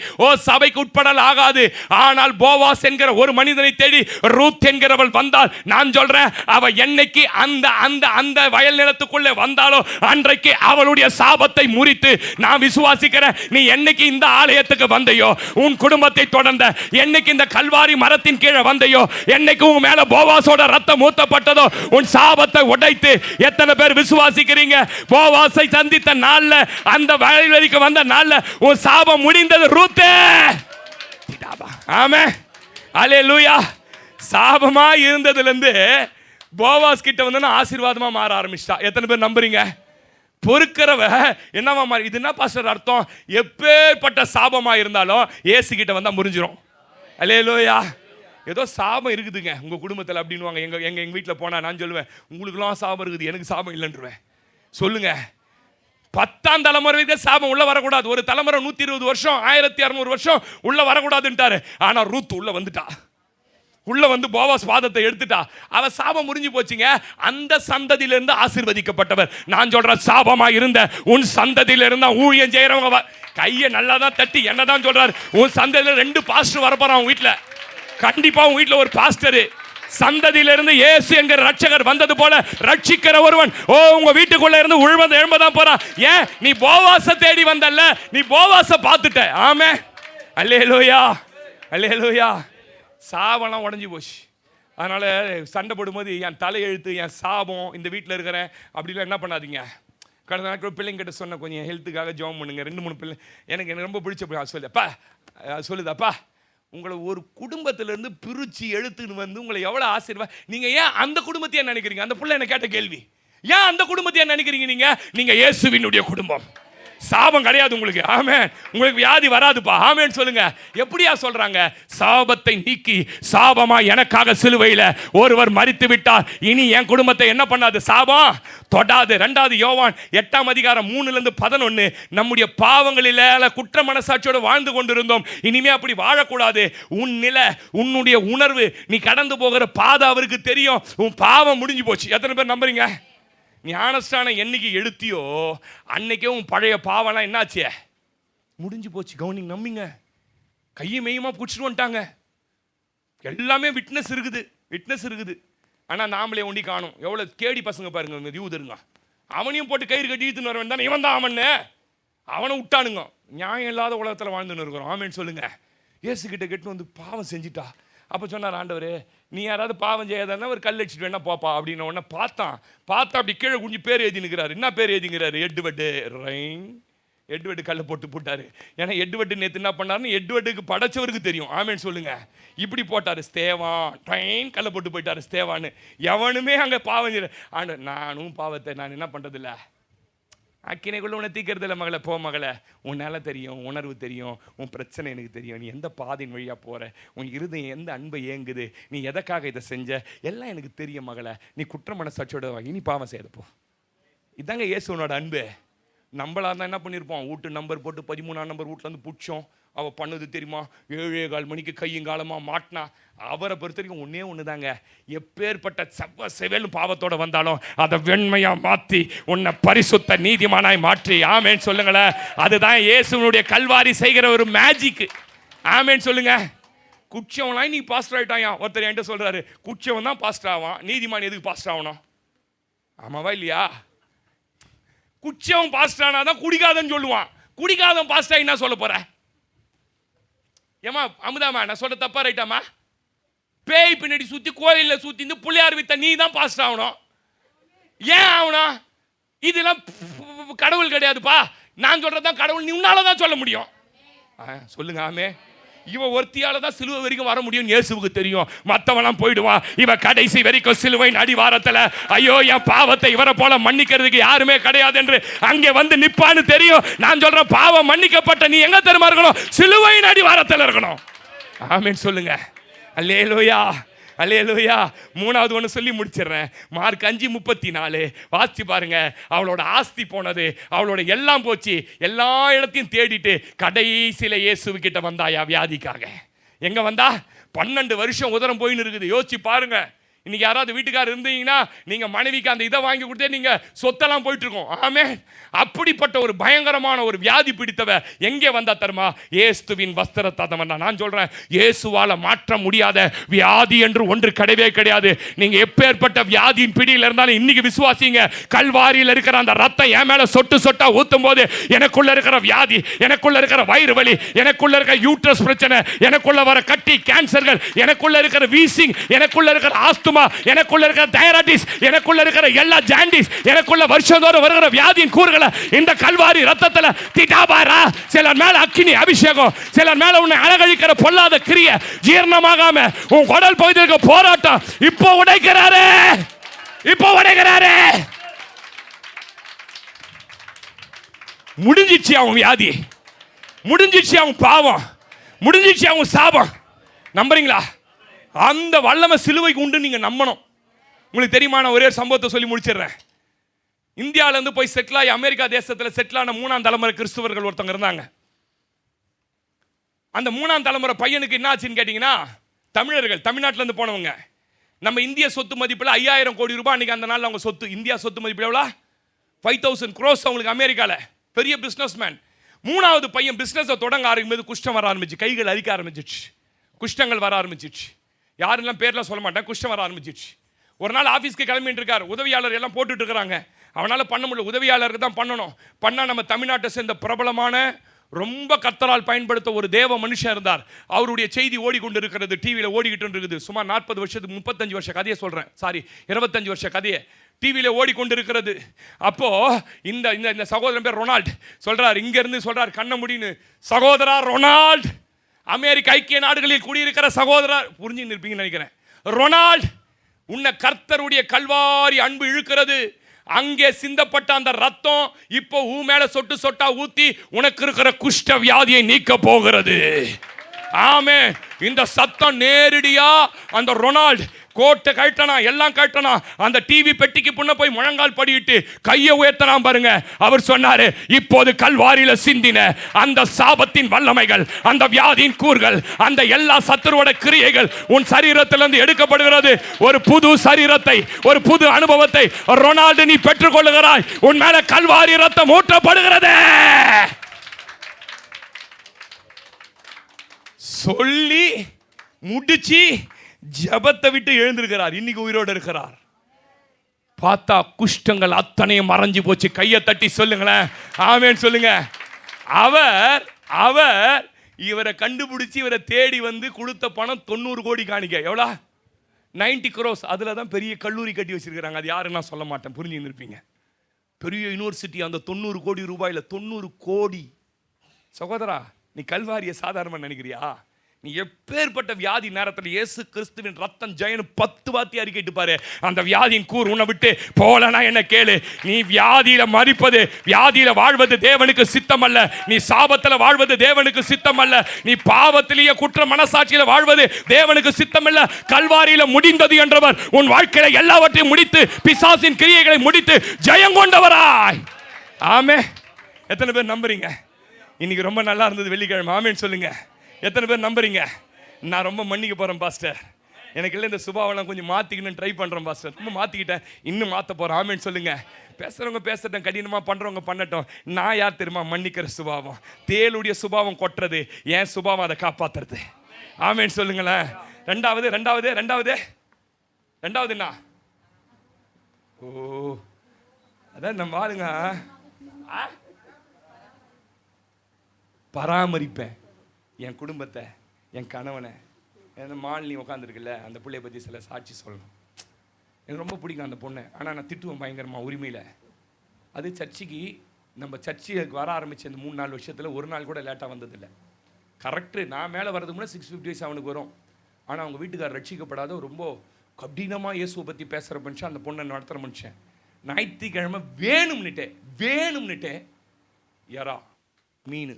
சபைக்கு உட்படல் ஆகாது. ஆனால் போவாஸ் என்கிற ஒரு மனிதனை தேடி ரூத் என்கிறவள் வந்தால், நான் சொல்றேன், அவ என்னைக்கு அந்த அந்த அந்த வயல் நிலத்துக்குள்ளே வந்தாலோ அன்றைக்கு அவளுடைய சாபத்தை முறித்து, நான் விசுவாசிக்கிறேன், நீ என்னைக்கு இந்த ஆலயத்துக்கு வந்தையோ, உன் குடும்பத்தை தொடர்ந்த என்னைக்கு இந்த கல்வாரி மரத்தின் கீழே வந்தையோ, என்னைக்கு உன் மேல போவாசோட ரத்தம் ஊத்தப்பட்டதோ, உன் சாபத்தை உடைத்து. எத்தனை பேர் விசுவாசிக்கிறீங்க? போவாசை சந்தித்த நாள்ல, அந்த வயல்வெளிக்கு வந்த நாள்ல உன் சாபம் முடிந்தது ரூத்தே. ஆமென். அல்லேலூயா. சாபமா இருந்ததுல இருந்து போவாஸ் கிட்ட வந்து ஆசீர்வாதமா மாற ஆரம்பிச்சிட்டா. எத்தனை பேர் நம்புறீங்க? பொறுக்கிறவ என்னவா மாறி? இது என்ன பாஸ்டர் அர்த்தம்? எப்பேற்பட்ட சாபமா இருந்தாலும் இயேசு கிட்ட வந்தா முறிஞ்சிரும். அல்லேலூயா. ஏதோ சாபம் இருக்குதுங்க உங்க குடும்பத்தில் அப்படின்வாங்க. எங்க வீட்டில் போனா நான் சொல்லுவேன், உங்களுக்குலாம் சாபம் இருக்குது, எனக்கு சாபம் இல்லைன்றுவேன். சொல்லுங்க. 10ஆம் தலைமுறைக்கு சாபம் உள்ள வரக்கூடாது. ஒரு தலைமுறை 120 வருஷம் 1600 வருஷம் உள்ள வரக்கூடாதுன்ட்டாரு. ஆனா ரூத் உள்ள வந்துட்டா. உள்ள வந்து போவாஸ் பாதத்தை எடுத்துட்டா. அவ சாபம் முறிஞ்சு போச்சுங்க. அந்த சந்ததியிலிருந்து ஆசீர்வதிக்கப்பட்டவர். நான் சொல்ற சாபமா இருந்த உன் சந்ததியில இருந்தா ஊழியம் செய்யறவங்க கையை நல்லா தான் தட்டி என்னதான் சொல்றாரு, உன் சந்ததியில 2 பாஸ்டர் வரப்போறான் உன் வீட்டுல. கண்டிப்பா உன் வீட்டுல ஒரு பாஸ்டர் சந்ததியிலிருந்து இயேசு என்கிற ரட்சகர் வந்தது போல ரட்சிக்கிற ஒருவன் உங்க வீட்டுக்குள்ள இருந்து எழும்பதான் போறான். ஏன்? நீ போவாச தேடி வந்தல்ல, நீ போவாச பார்த்துட்ட. ஆமென். அல்லேலூயா. அல்லேலூயா. சாபம்லாம் உடஞ்சி போச்சு. அதனால சண்டை போடும்போது என் தலையெழுத்து, என் சாபம், இந்த வீட்டில் இருக்கிறேன் அப்படிலாம் என்ன பண்ணாதீங்க. கடந்த நாட்கள் பிள்ளைங்கிட்ட சொன்ன, கொஞ்சம் ஹெல்த்துக்காக ஜெபம் பண்ணுங்க. 2-3 பிள்ளை எனக்கு ரொம்ப பிடிச்ச சொல்லுப்பா, சொல்லுதாப்பா, உங்களை ஒரு குடும்பத்திலிருந்து பிரிச்சு எழுத்துன்னு வந்து உங்களை எவ்வளவு ஆசீர்வாதம். நீங்க ஏன் அந்த குடும்பத்தையே நினைக்கிறீங்க? அந்த பிள்ளை என்ன கேட்ட கேள்வி, ஏன் அந்த குடும்பத்தையே நினைக்கிறீங்க? நீங்க இயேசுவினுடைய குடும்பம். சாபம் கிடையாது உங்களுக்கு. ஆமென். உங்களுக்கு வியாதி வராதுப்பா. ஆமென் சொல்லுங்க. எப்படியா சொல்றாங்க? சாபத்தை நீக்கி சாபமா எனக்காக சிலுவையில ஒருவர் மரித்து விட்டார். இனி என் குடும்பத்தை என்ன பண்ணாது? சாபம் தொடாது. 2வது யோவான் 8ஆம் அதிகாரம் 3-11 நம்முடைய பாவங்களில குற்ற மனசாட்சியோட வாழ்ந்து கொண்டிருந்தோம். இனிமே அப்படி வாழக்கூடாது. உன் நிலை, உன்னுடைய உணர்வு, நீ கடந்து போகிற பாதை அவருக்கு தெரியும். உன் பாவம் முடிஞ்சு போச்சு. எத்தனை பேர் நம்புறீங்க? ஞானஸ்தானம் என்னைக்கு எடுத்தியோ அன்னைக்கே உன் பழைய பாவம்லாம் என்னாச்சு? முடிஞ்சு போச்சு. கவனிங்க, நம்பிங்க. கையை மெய்யமா பிடிச்சிட்டு வந்துட்டாங்க. எல்லாமே விட்னஸ் இருக்குது. ஆனால் நாமளே ஒண்டி காணும். எவ்வளோ கேடி பசங்க பாருங்க, யூதருங்க. அவனையும் போட்டு கயிறு கட்டி இழுத்துன்னு வரவன் தானே இவன் தான். அவனை விட்டானுங்க. நியாயம் இல்லாத உலகத்தில் வாழ்ந்துன்னு இருக்கிறோம். ஆமென் சொல்லுங்க. இயேசு கிட்ட கெட்டு வந்து பாவம் செஞ்சிட்டா. அப்போ சொன்னார் ஆண்டவர், நீ யாராவது பாவம் செய்யாதன்னா ஒரு கல் அடிச்சுட்டு வேணா போப்பா அப்படின்னு. உடனே பார்த்தா அப்படி கீழே குஞ்சு பேர் எழுதினுக்கிறாரு. என்ன பேர் எழுதிங்கிறாரு? எட்வர்டு ரைன் எட்வர்டு கல்லை போட்டு போட்டாரு. ஏன்னா எட்வர்டு நேற்று என்ன பண்ணாருன்னு எட்வர்டுக்கு படைச்சவருக்கு தெரியும். ஆமேன்னு சொல்லுங்க. இப்படி போட்டாரு ஸ்தேவான், ட்ரெயின் கல்லை போட்டு போயிட்டாரு ஸ்தேவான்னு. எவனுமே அங்கே பாவம். ஆனால் நானும் பாவத்தை நான் என்ன பண்ணுறதில்ல, அக்கினைக்குள்ள உன்னை தீக்கிறது இல்லை மகளை. போ மகளை, உன்னால தெரியும், உணர்வு தெரியும், உன் பிரச்சனை எனக்கு தெரியும், நீ எந்த பாதையின் வழியாக போகிற, உன் இருதயம் எந்த அன்பை ஏங்குது, நீ எதற்காக இதை செஞ்ச, எல்லாம் எனக்கு தெரியும் மகளை. நீ குற்ற மனசாட்சியோட இனி பாவம் செய்யப்போ. இதாங்க இயேசுவனோட அன்பு. நம்மளா தான் என்ன பண்ணியிருப்போம், வீட்டு நம்பர் போட்டு 13ஆம் நம்பர் வீட்டில் வந்து பிடிச்சோம். அவள் பண்ணது தெரியுமா, 7:15 மணிக்கு கையங்காலமாக மாட்டினா. அவரை பொறுத்த வரைக்கும் ஒன்றே ஒன்று தாங்க, எப்பேற்பட்ட செவ்வ செவேலும் பாவத்தோட வந்தாலும் அதை வெண்மையாக மாற்றி உன்னை பரிசுத்த நீதிமானாய் மாற்றி. ஆமேன்னு சொல்லுங்களேன். அதுதான் இயேசுனுடைய கல்வாரி செய்கிற ஒரு மேஜிக்கு. ஆமேன்னு சொல்லுங்க. குச்சவனாய் நீ பாஸ்டர் ஆகிட்டாயா. ஒருத்தர் என்கிட்ட சொல்கிறாரு, குச்சவன் தான் பாஸ்டர் ஆவான், நீதிமான் எதுக்கு பாஸ்டர் ஆகணும்? ஆமாவா இல்லையா? குச்சவன் பாஸ்டர் ஆனாதான் குடிக்காதன்னு சொல்லுவான். குடிக்காதவன் பாஸ்டர் என்ன சொல்ல போற? ஏமா அமுதாமா, நான் சொல்ல தப்பா ரைட்டாமா? பேய் பின்னாடி சுத்தி கோயிலில் சுத்தி இந்த புள்ளையார் வித்த நீ தான் பாஸ்டர் ஆகணும். ஏன் ஆகணும்? இதெல்லாம் கடவுள் கிடையாதுப்பா. நான் சொல்றதான் கடவுள், நீ உன்னாலதான் சொல்ல முடியும். சொல்லுங்க ஆமே. இவன் ஒருத்தியால தான் சிலுவை வரைக்கும் வர முடியும் இயேசுவுக்கு தெரியும். மற்றவெல்லாம் போயிடுவான், இவன் கடைசி வரைக்கும் சிலுவையின் அடிவாரத்தில் ஐயோ என் பாவத்தை இவரை போல மன்னிக்கிறதுக்கு யாருமே கிடையாது என்று அங்கே வந்து நிப்பான்னு தெரியும். நான் சொல்றேன், பாவம் மன்னிக்கப்பட்ட நீ எங்க தெரியுமா இருக்கணும்? சிலுவையின் அடிவாரத்தில் இருக்கணும். ஆமென் சொல்லுங்க. அல்லேலூயா, அல்லேலூயா. மூணாவது ஒன்று சொல்லி முடிச்சிடுறேன். மார்க் 5:34 வாசிச்சு பாருங்க. அவளோட ஆஸ்தி போனது, அவளோட எல்லாம் போச்சு, எல்லா இடத்தையும் தேடிட்டு கடைசியில் இயேசுக்கிட்ட வந்தாயா வியாதிக்காக. எங்க வந்தா? 12 வருஷம் உதரம் போயின்னு இருக்குது. யோசிச்சு பாருங்க. இன்னைக்கு யாராவது வீட்டுக்காரர் இருந்தீங்கன்னா நீங்க மனைவிக்கு அந்த இதை வாங்கி கொடுத்தே நீங்க சொத்தெல்லாம் போயிட்டு இருக்கோம். ஆமே. அப்படிப்பட்ட ஒரு பயங்கரமான ஒரு வியாதி பிடித்தவ எங்கே வந்தா தருமா? இயேசுவின் வஸ்திரத்தை வந்தா. நான் சொல்றேன், இயேசுவால மாற்ற முடியாத வியாதி என்று ஒன்று கிடையவே கிடையாது. நீங்க எப்பேற்பட்ட வியாதியின் பிடியில் இருந்தாலும் இன்னைக்கு விசுவாசிங்க. கல்வாரியில் இருக்கிற அந்த ரத்தம் என் மேல சொட்டு சொட்டா ஊத்தும் போது எனக்குள்ள இருக்கிற வியாதி, எனக்குள்ள இருக்கிற வயிறு வலி, எனக்குள்ள இருக்கிற யூட்ரஸ் பிரச்சனை, எனக்குள்ள வர கட்டி கேன்சர்கள், எனக்குள்ள இருக்கிற வீசிங், எனக்குள்ள இருக்கிற ஆஸ்துமா, எனக்குள்ள இருக்கிற டயபெட்டிஸ், எனக்குள்ள இருக்கிற எல்லா ஜாண்டிஸ், எனக்குள்ள வருஷந்தோறும் வருகிற வியாதியின் கூறுகளை இந்த கல்வாரி ரத்தத்துல திட்டாபாரா. சிலர் மேல அக்கினி அபிஷேகம், சிலர் மேல உன்னை அழகழிக்கிற பொல்லாத கிரியை, ஜீரணமாகாம உன் குடல் பகுதிக்கு போராட்டம் இப்போ உடைக்கிறாரு, இப்போ உடைக்கிறாரு. முடிஞ்சிச்சு அவன் வியாதி, முடிஞ்சிச்சு அவன் பாவம், முடிஞ்சிச்சு அவன் சாபம். நம்புறீங்களா? அந்த வல்லமை சிலுவைக்கு உண்டு, நீங்க நம்பணும். உங்களுக்கு தெரியுமா? நான் ஒரே சம்பவத்தை சொல்லி முடிச்சிடுறேன். இந்தியாவிலேருந்து போய் செட்டில் ஆகி அமெரிக்கா தேசத்தில் செட்டில் ஆன 3ஆம் தலைமுறை கிறிஸ்தவர்கள் ஒருத்தவங்க இருந்தாங்க. அந்த 3ஆம் தலைமுறை பையனுக்கு என்ன ஆச்சுன்னு கேட்டிங்கன்னா, தமிழர்கள், தமிழ்நாட்டிலேருந்து போனவங்க. நம்ம இந்திய சொத்து மதிப்பில் 5000 கோடி ரூபாய் அன்றைக்கி அந்த நாளில் அவங்க சொத்து. இந்தியா சொத்து மதிப்பில் எவ்வளோ? 5000 crores அவங்களுக்கு அமெரிக்காவில். பெரிய பிஸ்னஸ் மேன். 3ஆவது பையன் பிஸ்னஸை தொடங்க ஆரம்பிக்கும்போது குஷ்டம் வர ஆரம்பிச்சு, கைகள் அரிக்க ஆரம்பிச்சிச்சு, குஷ்டங்கள் வர ஆரம்பிச்சிச்சு. யாரெல்லாம் பேர்லாம் சொல்ல மாட்டேன், குஷ்டம் வர ஆரம்பிச்சிச்சு. ஒரு நாள் ஆஃபீஸ்க்கு கிளம்பிட்டு இருக்கார், உதவியாளர் எல்லாம் போட்டுட்டு இருக்கிறாங்க. அவனால் பண்ண முடியல, உதவியாளருக்கு தான் பண்ணணும். பண்ணால் நம்ம தமிழ்நாட்டை சேர்ந்த பிரபலமான ரொம்ப கர்த்தரால் பயன்படுத்த ஒரு தேவ மனுஷன் இருந்தார். அவருடைய செய்தி ஓடிக்கொண்டு இருக்கிறது, டிவியில் ஓடிக்கிட்டு இருக்குது. சுமார் 40 வருஷத்துக்கு 35 வருஷ கதையை சொல்கிறேன், சாரி 25 வருஷ கதையை டிவியில் ஓடிக்கொண்டு இருக்கிறது. அப்போ இந்த இந்த சகோதரன் பேர் ரொனால்ட் சொல்றார், இங்கிருந்து சொல்றார் கண்ண முடின்னு, சகோதரா ரொனால்ட், அமெரிக்க ஐக்கிய நாடுகளில் குடியிருக்கிற சகோதரர், புரிஞ்சு இருப்பீங்கன்னு நினைக்கிறேன். ரொனால்ட், உன்னை கர்த்தருடைய கல்வாரி அன்பு இழுக்கிறது. அங்கே சிந்தப்பட்ட அந்த ரத்தம் இப்போ ஊ மேல சொட்டு சொட்டா ஊத்தி உனக்கு இருக்கிற குஷ்ட வியாதியை நீக்க போகிறது. ஆமே. இந்த சத்தம் நேரடியா அந்த ரொனால்ட் கோட்டை கட்டனா, எல்லாம் கட்டனா, அந்த டிவி பெட்டிக்கு புண்ண போய் முழங்கால் படிட்டு கையை உயர்த்தலாம் பாருங்க. அவர் சொன்னாரு, இப்போது கல்வாரியில சிந்தின அந்த சாபத்தின் வல்லமைகள், அந்த வியாதியின் கூறுகள், அந்த எல்லா சத்துருவோட கிரியைகள் உன் சரீரத்திலிருந்து எடுக்கப்படுகிறது. ஒரு புது சரீரத்தை, ஒரு புது அனுபவத்தை ரொனால்டு நீ பெற்றுக் கொள்ளுகிறாய். உன் மேல கல்வாரி ரத்தம் ஊற்றப்படுகிறது சொல்லி முடிச்சு ஜபத்தை விட்டு எழுந்திருக்கிறார். இன்னைக்கு உயிரோடு இருக்கிறார். பார்த்தா குஷ்டங்கள் அத்தனையும் மறைஞ்சு போச்சு. கையை தட்டி சொல்லுங்களேன், ஆமென் சொல்லுங்க. அவர் இவரை கண்டுபிடிச்சு இவரை தேடி வந்து கொடுத்த பணம் 90 கோடி காணிக்க. எவ்வளோ? 90 crores. அதில் தான் பெரிய கல்லூரி கட்டி வச்சிருக்கிறாங்க. அது யாருன்னு நான் சொல்ல மாட்டேன், புரிஞ்சுன்னு இருப்பீங்க. பெரிய யூனிவர்சிட்டி, அந்த 90 கோடி ரூபாயில 90 கோடி. சகோதரா, நீ கல்வாரியை சாதாரணமா நினைக்கிறியா? நீ எப்பேற்பட்ட வியாதி நேரத்தில் இயேசு கிறிஸ்துவின் ரத்தம் ஜெயனு 10 வார்த்தை அறிக்கைட்டு பாரு. அந்த வியாதியின் கூர் உன்னை விட்டு போலனா என்ன கேளு. நீ வியாதியில மரிப்பது, வியாதியில வாழ்வது தேவனுக்கு சித்தம் அல்ல. நீ சாபத்தில் வாழ்வது தேவனுக்கு சித்தம் அல்ல. நீ பாவத்திலேயே குற்ற மனசாட்சியில வாழ்வது தேவனுக்கு சித்தம் அல்ல. கல்வாரியில முடிந்தது என்றவர் உன் வாழ்க்கையில எல்லாவற்றையும் முடித்து பிசாசின் கிரியைகளை முடித்து ஜெயம் கொண்டவராய். ஆமே. எத்தனை பேர் நம்புறீங்க? இன்னைக்கு ரொம்ப நல்லா இருந்தது வெள்ளிக்கிழமை. ஆமேன்னு சொல்லுங்க. எத்தனை பேர் நம்புறீங்க? நான் ரொம்ப மன்னிக்க போறேன் பாஸ்டர். எனக்கு இல்லை இந்த சுபாவெல்லாம் கொஞ்சம் மாற்றிக்கணும்னு ட்ரை பண்ணுறேன் பாஸ்டர். ரொம்ப மாற்றிக்கிட்டேன், இன்னும் மாற்ற போகிறேன். ஆமேன்னு சொல்லுங்க. பேசுகிறவங்க பேசட்டும், கடினமாக பண்ணுறவங்க பண்ணட்டும். நான் யார் தெரியுமா? மன்னிக்கிற சுபாவம். தேளுடைய சுபாவம் கொட்டுறது, என் சுபாவம் அதை காப்பாற்றுறது. ஆமேன்னு சொல்லுங்களேன். ரெண்டாவது என்ன? ஓ, அதான் நம்ம ஆளுங்க பராமரிப்பேன் என் குடும்பத்தை, என் கணவனை. மாலினி உட்காந்துருக்குல்ல, அந்த பிள்ளைய பற்றி சில சாட்சி சொல்லணும். எனக்கு ரொம்ப பிடிக்கும் அந்த பொண்ணை. ஆனால் நான் திட்டுவேன் பயங்கரமாக உரிமையில். அது சர்ச்சுக்கு, நம்ம சர்ச்சுக்கு வர ஆரம்பித்த இந்த 3-4 வருஷத்தில் ஒரு நாள் கூட லேட்டாக வந்ததில்லை. கரெக்டு நான் மேலே வரதுக்கு முன்னாடி 6:50 அவனுக்கு வரும். ஆனால் அவங்க வீட்டுக்காரர் ரட்சிக்கப்படாத ரொம்ப கடினமாக இயேசுவை பற்றி பேசுகிற மனுஷன், அந்த பொண்ணை நடத்துகிற மனுஷன். ஞாயிற்றுக்கிழமை வேணும்னுட்டே எறா, மீன்,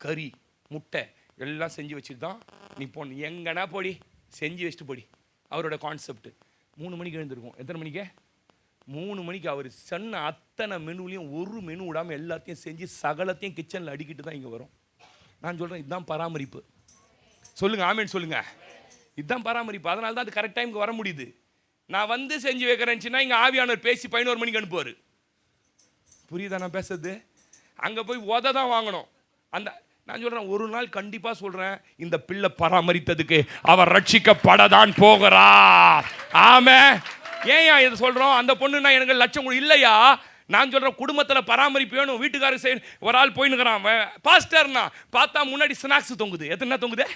கறி, முட்டை எல்லாம் செஞ்சு வச்சுட்டு தான் நீ போன எங்கன்னா போடி, செஞ்சு வச்சுட்டு போடி. அவரோட கான்செப்ட். 3 மணிக்கு எழுந்திருக்கும். எத்தனை மணிக்கு? 3 மணிக்கு. அவர் சொன்ன அத்தனை மெனுலையும் ஒரு மெனு விடாமல் எல்லாத்தையும் செஞ்சு சகலத்தையும் கிச்சனில் அடிக்கிட்டு தான் இங்கே வரும். நான் சொல்கிறேன், இதுதான் பராமரிப்பு. சொல்லுங்கள், ஆமேன்னு சொல்லுங்கள். இதுதான் பராமரிப்பு. அதனால தான் அது கரெக்ட் டைமுக்கு வர முடியுது. நான் வந்து செஞ்சு வைக்கிறேன்னுச்சுன்னா இங்கே ஆவியானவர் பேசி 11 மணிக்கு அனுப்புவார். புரியுதா நான் பேசுறது? அங்கே போய் உத தான் வாங்கணும். அந்த நான் சொல்கிறேன், ஒரு நாள் கண்டிப்பாக சொல்கிறேன், இந்த பிள்ளை பராமரித்ததுக்கு அவர் ரட்சிக்கப்படதான் போகிறார். ஆமே. ஏன் இதை சொல்கிறோம்? அந்த பொண்ணுன்னா எனக்கு லட்சம் இல்லையா? நான் சொல்கிறேன், குடும்பத்தில் பராமரிப்பு வேணும். வீட்டுக்காரர் செய்ய ஒரு ஆள் போயின்னுக்கிறான் பாஸ்டர்னா பார்த்தா முன்னாடி ஸ்நாக்ஸ் தொங்குது. எத்தனை தொங்குது?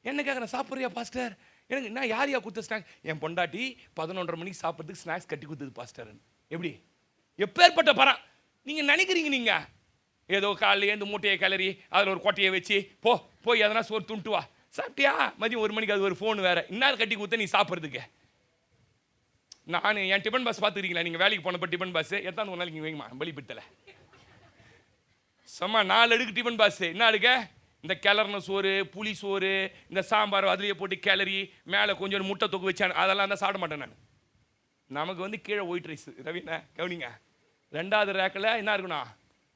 என்ன கேட்குறேன், சாப்பிட்றியா பாஸ்டர்? எனக்கு நான் யாரையா கொடுத்த ஸ்நாக்ஸ்? என் பொண்டாட்டி 11:30 மணிக்கு சாப்பிட்றதுக்கு ஸ்நாக்ஸ் கட்டி கொடுத்தது பாஸ்டர்ன்னு. எப்படி? எப்பேற்பட்ட நீங்கள் நினைக்கிறீங்க? நீங்கள் ஏதோ காலையில் இந்த மூட்டையை கிளறி அதில் ஒரு கொட்டையை வச்சு போய் எதனா சோறு துண்டு வா, சாப்பிட்டியா? மதியம் 1 மணிக்கு அது ஒரு ஃபோன் வேறு, இன்னார் கட்டி கொடுத்த நீ சாப்பிட்றதுக்கு. நான் என் டிஃபன் பாஸ் பார்த்துக்கிறீங்களா? நீங்கள் வேலைக்கு போனப்போ டிஃபன் பாஸ் எத்தாந்து ஒரு நாளைக்கு நீங்கள் வைங்கம்மா வெளிப்பிட்டலை சும்மா 4 அடுக்கு டிஃபன் பாஸ். என்ன அடுக்க? இந்த கிளறின சோறு, புளி சோறு, இந்த சாம்பார் அதிலேயே போட்டு கிளறி மேலே கொஞ்சம் முட்டை தொக்கு வச்சான், அதெல்லாம் தான் சாப்பிட மாட்டேன் நான். நமக்கு வந்து கீழே ஒயிட் ரைஸ். ரவிண்ணா கவனிங்க. 2வது ரேக்கில் என்ன இருக்கணும்?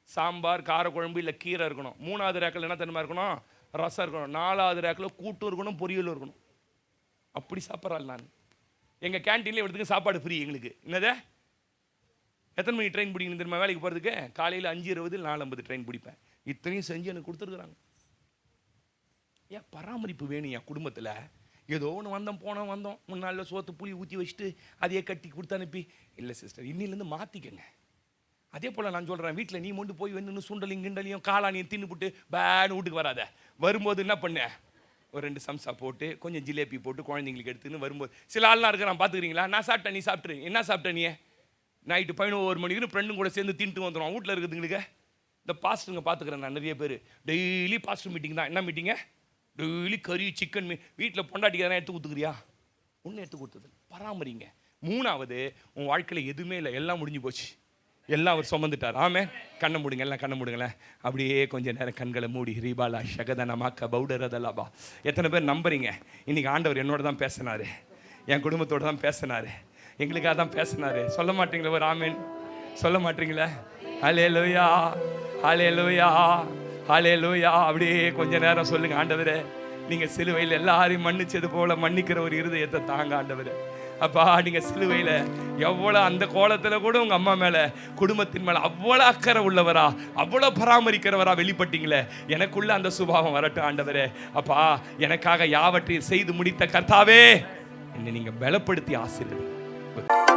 சாம்பார், காரக்குழம்பு, இல்லை கீரை இருக்கணும். 3வது ரேக்கில் என்ன தன்மை இருக்கணும்? ரசம் இருக்கணும். 4வது ரேக்கில் கூட்டும் இருக்கணும், பொரியலும் இருக்கணும். அப்படி சாப்பிட்றாள் நான். எங்கள் கேன்டீனில் எடுத்துக்க சாப்பாடு ஃப்ரீ எங்களுக்கு. என்னது? எத்தனை மணிக்கு ட்ரெயின் பிடிக்கணும் தெரியுமா வேலைக்கு போகிறதுக்கு? காலையில் 5:20, 4:50 ட்ரெயின் பிடிப்பேன். இத்தனையும் செஞ்சு எனக்கு கொடுத்துருக்குறாங்க. ஏன் பராமரிப்பு வேணும் என் குடும்பத்தில்? ஏதோ ஒன்று வந்தோம் 3 நாளில் சோத்து புளி ஊற்றி வச்சுட்டு அதையே கட்டி கொடுத்து அனுப்பி. இல்லை சிஸ்டர், இன்னிலேருந்து மாற்றிக்கங்க. அதே போல் நான் சொல்கிறேன், வீட்டில் நீ மட்டும் போய் வந்து சுண்டலையும் கிண்டலையும் காளானியும் தின்னுபிட்டு பேன்னு வீட்டுக்கு வராத. வரும்போது என்ன பண்ண? ஒரு 2 சம்சா போட்டு கொஞ்சம் ஜிலேபி போட்டு குழந்தைங்களுக்கு எடுத்துன்னு வரும்போது. சில ஆள்லாம் இருக்கிறான் பார்த்துக்கிறீங்களா? நான் சாப்பிட்டேன், நீ சாப்பிட்ரு. என்ன சாப்பிட்ட நீ? நைட்டு 11 மணிக்கு ஃப்ரெண்டும் கூட சேர்ந்து தின்ட்டு வந்துடுவான். வீட்டில் இருக்குதுங்களுக்கு இந்த பாஸ்டருங்க பார்த்துக்கிறேன் நான். நிறைய பேர் டெய்லி பாஸ்டர் மீட்டிங் தான். என்ன மீட்டிங்க? டெய்லி கறி, சிக்கன், வீட்டில் பொண்டாட்டிக்கு எதனா எடுத்து கொடுத்துக்கிறியா? ஒன்றும் எடுத்து கொடுத்தது. பராமரிங்க. 3வது, உன் வாழ்க்கையில் எதுவுமே இல்லை, எல்லாம் முடிஞ்சு போச்சு, எல்லாம் அவர் சுமந்துட்டார். ஆமே. கண்ணை மூடுங்க, எல்லாம் கண்ணை மூடுங்களேன். அப்படியே கொஞ்சம் நேரம் கண்களை மூடி ரீபாலா ஷகதனமாக்க பவுடரதலாபா. எத்தனை பேர் நம்புறீங்க? இன்னைக்கு ஆண்டவர் என்னோட தான் பேசினாரு, என் குடும்பத்தோடு தான் பேசினாரு, எங்களுக்காக தான் பேசினாரு. சொல்ல மாட்டீங்களா ஒரு ஆமேன்? சொல்ல மாட்டீங்களா? ஹல்லேலூயா, ஹல்லேலூயா, ஹல்லேலூயா. அப்படியே கொஞ்ச நேரம் சொல்லுங்க, ஆண்டவரே நீங்க சிலுவையில் எல்லாரையும் மன்னிச்சது போல மன்னிக்கிற ஒரு இருதயத்தை தாங்க ஆண்டவரே. அப்பா, நீங்க சிலுவையில் எவ்வளோ அந்த கோலத்தில் கூட உங்க அம்மா மேல, குடும்பத்தின் மேல அவ்வளோ அக்கறை உள்ளவரா, அவ்வளோ பராமரிக்கிறவரா வெளிப்பட்டீங்களே. எனக்குள்ள அந்த சுபாவம் வரட்டும் ஆண்டவரே. அப்பா, எனக்காக யாவற்றையும் செய்து முடித்த கர்த்தாவே, என்னை நீங்க பலப்படுத்தி ஆசீர்வதிங்க.